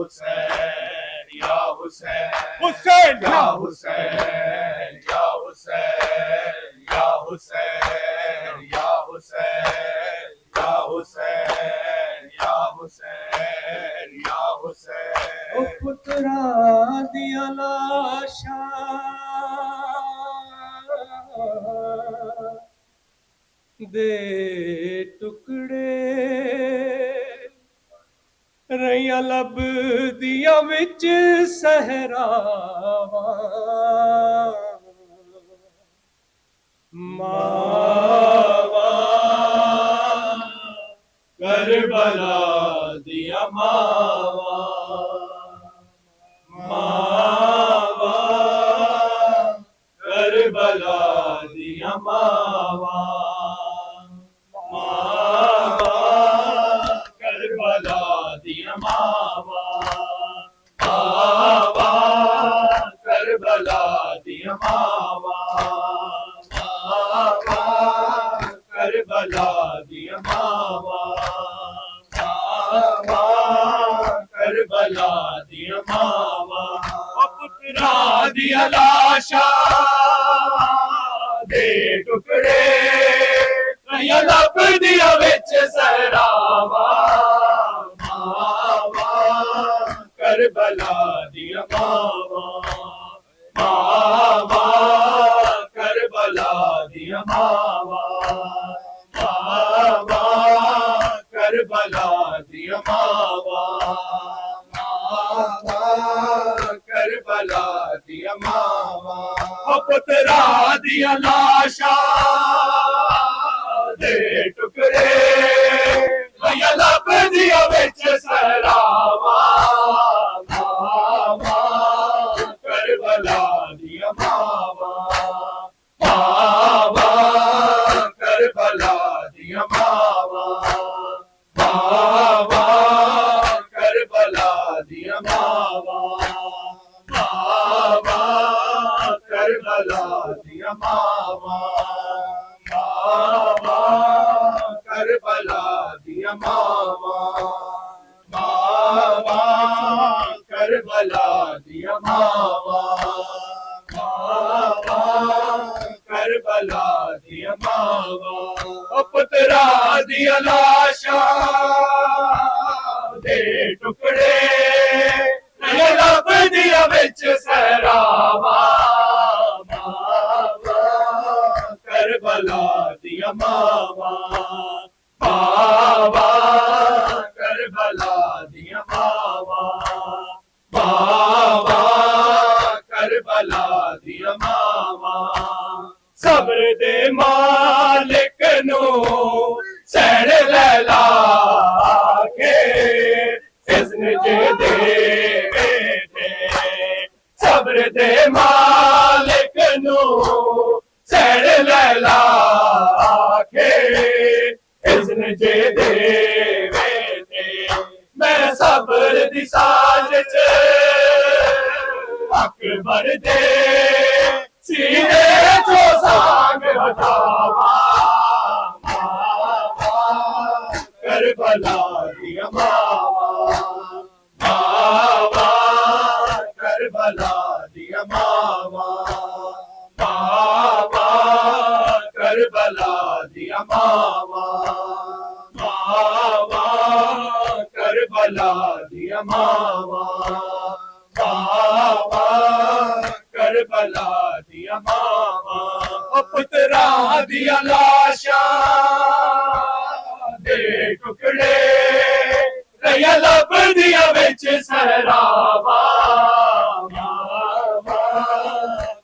حسین یا حسین حسین یا حسین یا حسین یا حسین یا حسین یا حسین یا حسین یا حسین او پترا دیا لاشا دے ٹکڑے رہیاں لب دیا وچ صحراواں ماواں کربلا دیا ماواں کربلا دیا کربلا دیا کربلا دیا کربلا دیا کربلا دیا پترا دیا لاشا دے ٹکڑے رہیاں لب دیا وچ صحراواں کربلا دیا کربلا دیا کربلا دیا کربلا دیا پترا دیا لاشا دے ٹکڑے رہیاں لب دیا وچ صحراواں کربلا دیا کربلا دیا کربلا دیا کربلا دیا کربلا دیا کربلا دیا کربلا دیا پترا دیا لاشا دے ٹکڑے لب دیا وچ صحراواں کربلا دیا کربلا دیا کربلا دیا صبر دے مالک نو سین لیلا کے اذن جے دے صبر دے مالک نو سین لیلا کے اذن جے دے میں صبر دی ساز چ اکبر دے سینے جو سانگ ہٹاواں کربلا دیا کربلا دیا کربلا دیا کربلا دیا کربلا دیا پترا دیا لاشا دے ٹکڑے رہیاں لب دیا وچ صحراواں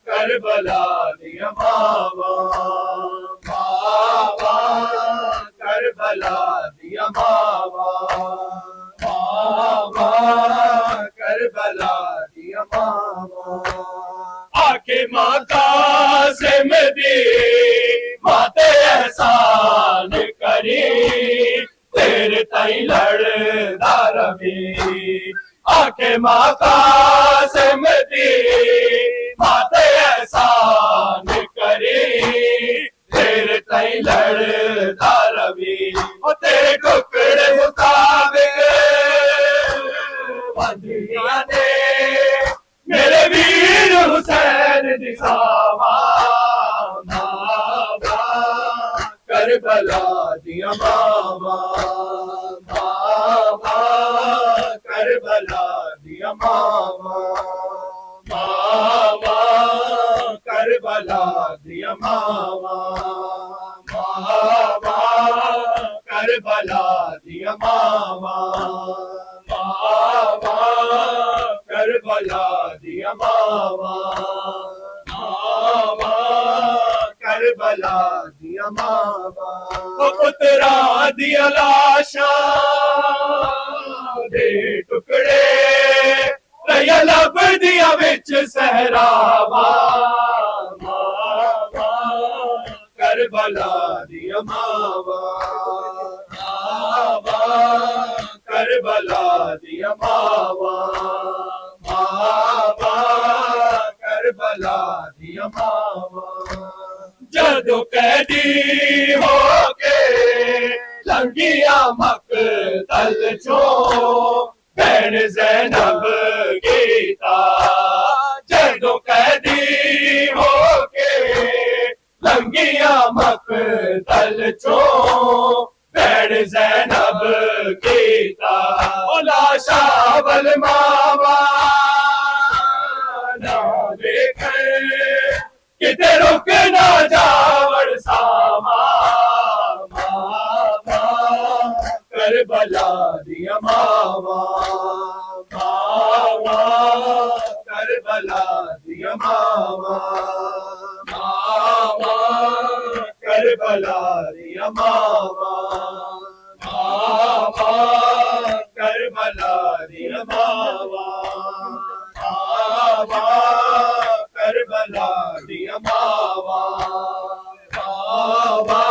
کربلا دیا کربلا دیا کربلا دیا آکے ماں قاسم دی مات احسان کری تیرے تائیں لڑدا روی آکے ماں قاسم دی مات احسان کری تیرے تائیں لڑدا روی او تیرے ٹکڑے مطابق بند دیا نے میرے ویر حسین دی ساواں ماواں کربلا دیا ماواں ماواں کربلا دیا ماواں ماواں کربلا دیا ماواں ماواں کربلا دیا ماواں ماواں کربلا دیا ماواں ماواں کربلا دیا ماواں او پترا دیا لاشاں دے ٹکڑے ریا لب دیا وچ صحراواں ماواں کربلا دیا ماواں ماواں کربلا دیا ماواں ماواں کربلا دیا ماواں جدو قیدی ہو کے لنگیا مقتل چوں بہن زینب گیتا جدو قیدی ہو کے لنگیا مقتل چوں بہن زینب گیتا لاشا ول ماوا نہ دیکھے کتے رک نہ جاوڑ ساما ماواں کربلا دیا ماواں ماواں کربلا دیا ماواں ماواں کربلا دیا ماواں ماواں کربلا دیا ماواں ماواں کربلا دیا ماواں ماواں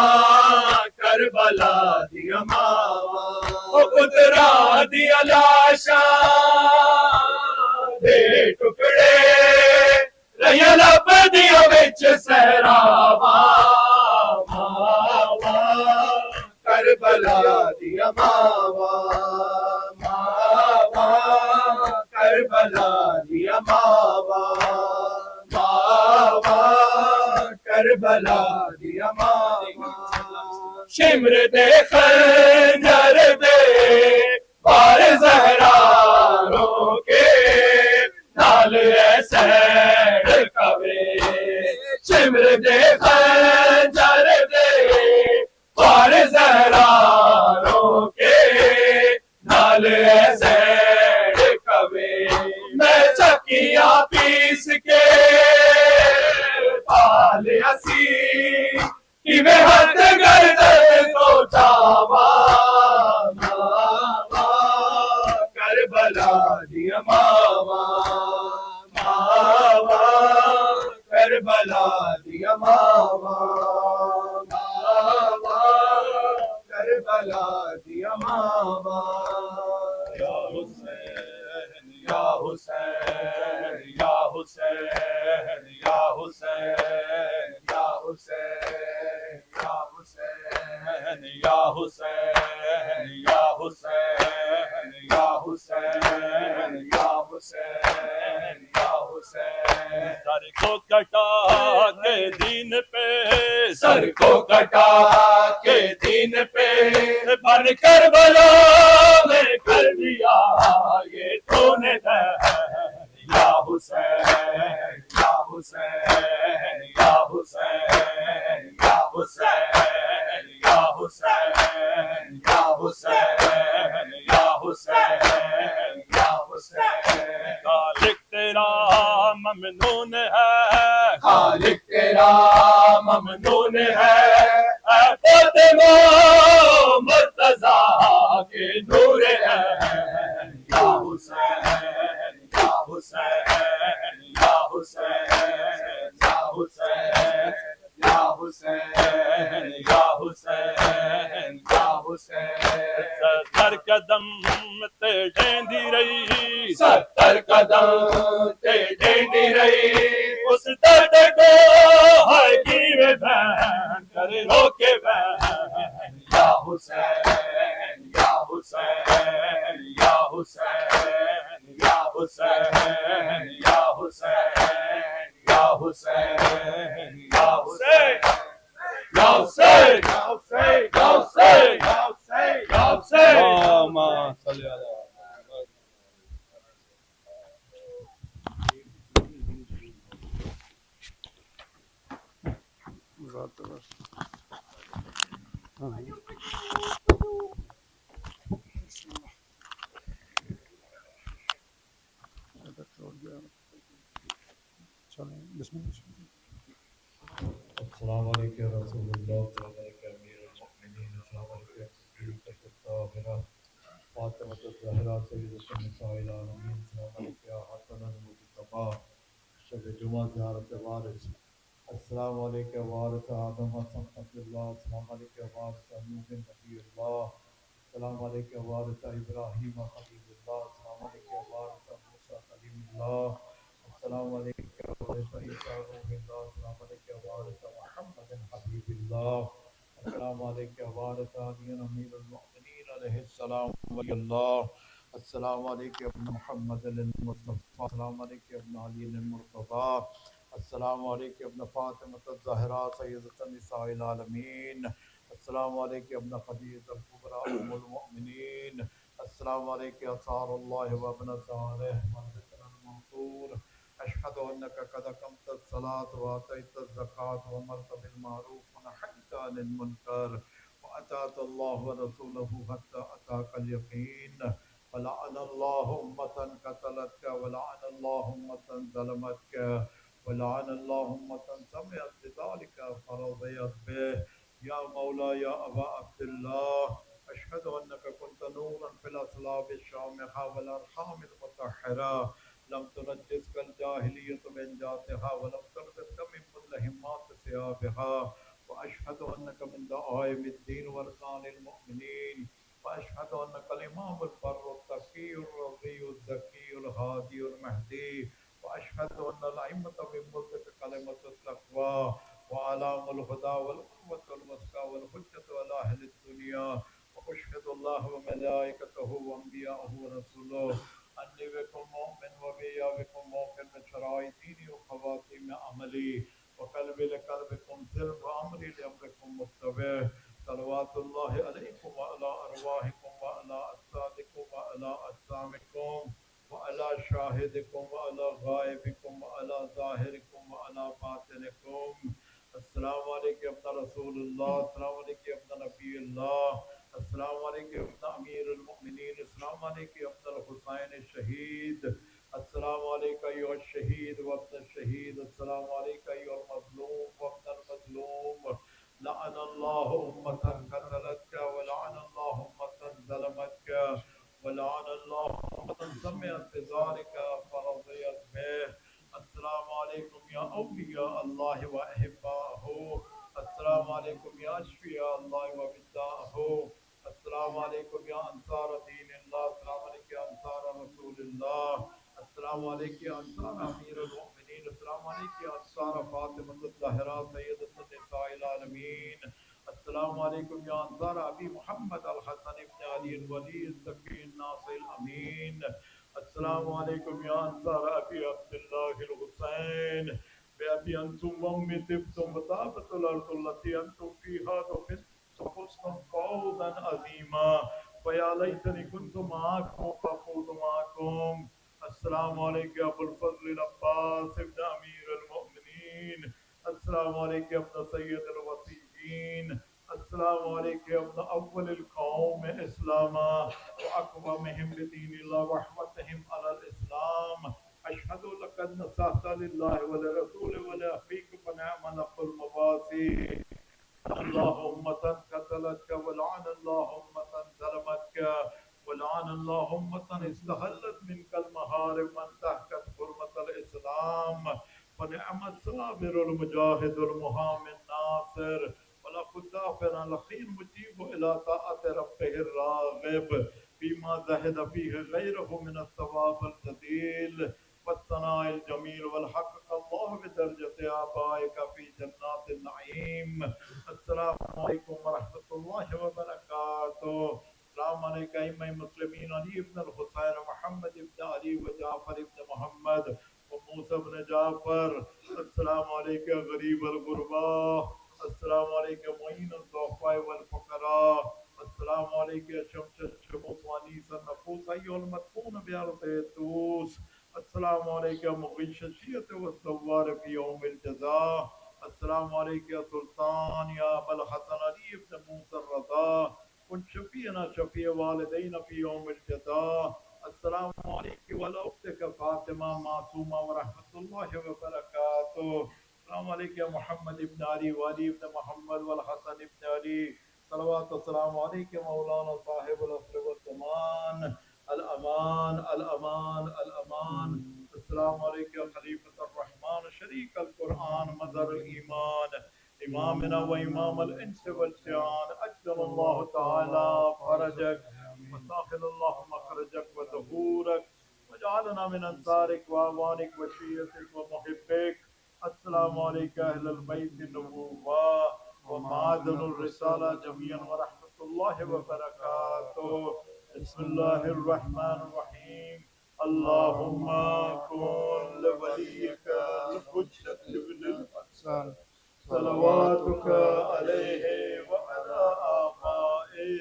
کربلا دیا ماواں او پترا دیا لاشاں دے ٹکڑے ریا لب دیا وچ صحراواں ماواں کربلا دیا ماواں ماواں کربلا دیا ماواں ماواں کربلا دیا ماواں شمر دے خنجر دے بار زہرا رو کے نال ایسے کبے شمر دے خنجر دے بار زہرا رو کے نال ایسے کبے میں چکیاں پیس کے پال اسی میں ہاتھ گردن کو جاواں ماواں کربلا دیا ماواں ماواں کربلا دیا ماواں ماواں کربلا دیا ماواں یا حسین یا حسین یا حسین یا حسین یا حسین یا حسین یا حسین یا حسین یا حسین یا حسین یا حسین سر کو کٹا کے دین پہ سر کو کٹا کے دین پہ بن کربلا میں کر دیا یہ تو نے یا حسین یا حسین یا حسین یا حسین یا حسین یا حسین یا حسین یا حسین خالق تیرا ممنون ہے خالق تیرا ممنون ہے اے فاطمہ مرتضیٰ کے نور ہے یا حسین یا حسین یا حسین یا حسین یا حسین یا حسین یا حسین ستر قدم تے ڈیندی رہی ستر قدم تے ڈیندی رہی اس درد کو ہے کیویں بیان کرے رو کے بیان یا حسین یا حسین یا حسین یا حسین یا حسین یا حسین یا حسین یا حسین یا حسین یا حسین یا حسین یا حسین اللهم صل علی السلام علیکم یا رسول اللہ، السلام علیکم امیر المؤمنین، السلام علیکم الطاہرہ فاطمۃ الزہرا سیدۃ النساء العالمین، السلام علیکم یا حسن المجتبی شب جمعہ زیارت وارث، السلام علیکم وارث آدم صفحت اللہ، السلام علیکم وارث نوح نبی اللہ، السلام علیکم وارث ابراہیم خلیل اللہ، السلام علیکم وارث موسیٰ کلیم اللہ، السلام علیکم وارث عیسیٰ روح اللہ، السلام علیکم وارث محمد حبیب اللہ، السلام علیکم وارث علی امیر المؤمنین علیہ السلام ولی اللہ، السلام علیکم ابن محمد المصطفیٰ، السلام علیکم ابن علی المرتضیٰ، السلام علیکم ابن فاطمۃ الزہرا سیدۃ النساء العالمین، السلام علیکم ابن خدیجہ الکبریٰ ام المؤمنین، السلام علیکم اطہار اللہ وابن صالح والذکر المنصور، اشہد انک قد اقمت الصلاۃ وآتیت الزکاۃ وامرت بالمعروف ونہیت عن المنکر وأطعت اللہ ورسولہ حتی أتاک الیقین، ولعن اللہ امة قتلتک ولعن اللہ امة ظلمتک ولعن اللہ امة سمعت بذلک فرضیت بہ، یا مولا یا ابا عبداللہ اشہد انک کنت نورا فی الاصلاب الشامخہ والارحام المطہرہ، لم تنجسك الجاهلية من جاتها ولم تلبسك من مدلهمات ثيابها، وأشهد أنك من دعائم الدين وأركان المؤمنين، وأشهد أنك الإمام البر التقي الرضي الزكي الهادي المهدي، وأشهد أن الأئمة من ملكك كلمة التقوى وأعلام الهدى والقوة الوثقى والحجة على أهل الدنيا، وأشهد الله وملائكته وأنبياءه ورسوله أني بكم مؤمن وبيا بكم موقن من شرائع ديني وخواتيم عملي، وقلبي لقلبكم سر وأمري لأمركم متبع، صلوات الله عليكم وعلى أرواحكم وعلى أجسادكم وعلى أجسامكم وعلى شاهدكم وعلى غائبكم وعلى ظاهركم وعلى باطنكم، السلام علیکم ابن رسول اللہ، السلام علیکم ابن نبی اللہ، السلام علیکم ابن امیر المؤمنین، السلام علیکم ابن الحسین الشہید، السلام علیکم ایھا الشہید وابن الشہید، السلام علیکم ایھا المظلوم وابن المظلوم، لعن اللہ امة قتلتک ولعن اللہ امة ظلمتک ولعن اللہ امة سمعت بذلک فرضیت بہ، السلام علیکم یا اولیاء اللہ و احباءہ، السلام علیکم یا اشفیاء اللہ و بداءہ، السلام علیکم یا انصار دین اللہ، السلام علیکم یا انصار رسول اللہ، السلام علیکم یا انصار امیر المؤمنین، السلام علیکم یا انصار فاطمۃ الزہرا سیدۃ النساء العالمین، السلام علیکم یا انصار ابی محمد الحسن ابن علی الولی الزکی الناصر الامین، السلام علیکم یا انصار ابی عبداللہ الحسین، بأبی انتم وأمی طبتم وطابت الارض التي انتم فيها دفنتم وفزتم فوزا عظیما، فیا لیتنی کنت معکم فأفوز معکم، السلام علیکم ابو الفضل العباس ابن امیر المؤمنین، السلام علیکم ابن سید الوصیین، السلام علیکم ابن اول القوم اسلاما واقومهم بدین اللہ وحمتهم علی الاسلام، اشہد لقد نصحت للہ ولرسول ولأخیک فنعم نقل المواسی، اللہ امة قتلتک ولعن اللہ امة ظلمتک ولعن اللہ امة استحلت منک المحارم وانتهكت حرمة الاسلام، فنعم الصابر المجاهد المحامي الناصر ولقد دافر الأخير مجيب إلى طاعة ربه الراغب فيما زهد فيه غيره من الثواب الجزيل والثناء الجميل، والحقق الله بدرجة آبائك في جنات النعيم، السلام عليكم ورحمة الله وبركاته، السلام علیکم ائمہ مسلمین علی ابن الحسین محمد ابن علی وجعفر جعفر ابن محمد وموسى بن جعفر. السلام عليك يا غريب الغرباء. السلام عليك معين الضعفاء والفقراء. السلام عليك يا شمس الشموس وانيس النفوس ايها المدفون بارض الدوس. السلام عليك يا مغيث الشية والثوار في يوم الجزاء. السلام عليك يا سلطان يا أبا الحسن علي بن موسى الرضا. كن شفينا شفيع والدينا في يوم الجزاء. السلام عليك وعلى أختك فاطمة معصومة ورحمة الله وبركاته. السلام عليك يا محمد بن علي وعلي بن محمد والحسن بن علي. صلوات السلام عليك مولانا صاحب العصر والزمان. الأمان الأمان الأمان. السلام عليك يا خليفة الرحمن شريك القرآن مظهر الإيمان إمامنا وإمام الإنس والجان. أجل الله تعالى فرجك وساخن الله مخرجك وظهورك وجعلنا من أنصارك وأعوانك وشيعتك ومحبك. السلام عليك أهل البيت النبوة ومعادن الرسالة جميعا ورحمة الله وبركاته. بسم الله الرحمن الرحيم. اللهم كن لوليك الحجة ابن الحسن صلواتك عليه وعلى آبائه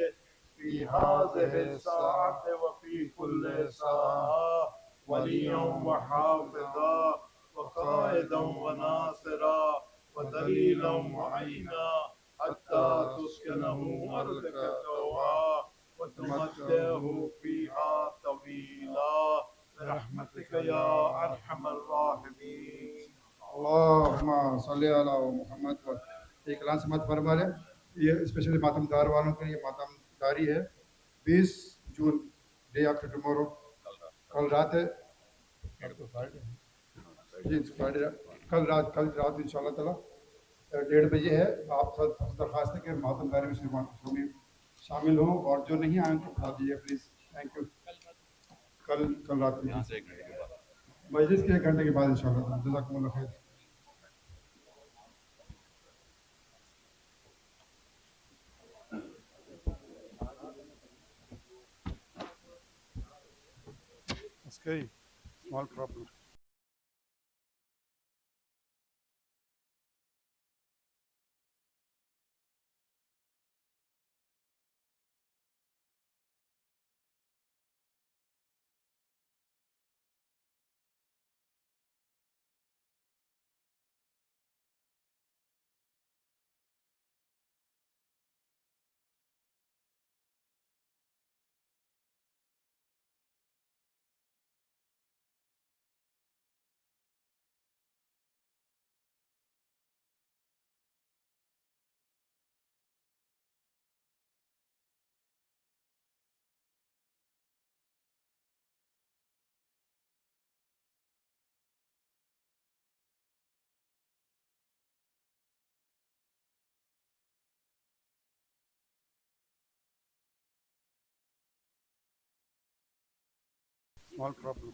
في هذه الساعة وفي كل ساعة وليا وحافظا وقائدا وناصرا ودليلا وعينا حتى تسكنه أرضك طوعا وتمتعه فيها طويلا برحمتك يا أرحم الراحمين. اللهم صلی علی محمد. ایک اعلان سماعت فرما لیں. یہ اسپیشلی ماتم دار والوں کے لیے ماتم داری ہے. 20 جون ڈے آفٹر ٹمورو کل رات ہے. جی فرائیڈے کل رات ان شاء اللہ تعالیٰ 1:30 بجے ہے. آپ سب درخواست ہے کہ ماتم داری میں شامل ہوں اور جو نہیں آئیں تو بتا دیجیے پلیز. Thank you. کل رات میں مجلس کے 1 گھنٹے کے بعد ان شاء اللہ. جزاکم اللہ خیر. Okay, small problem. Small problem.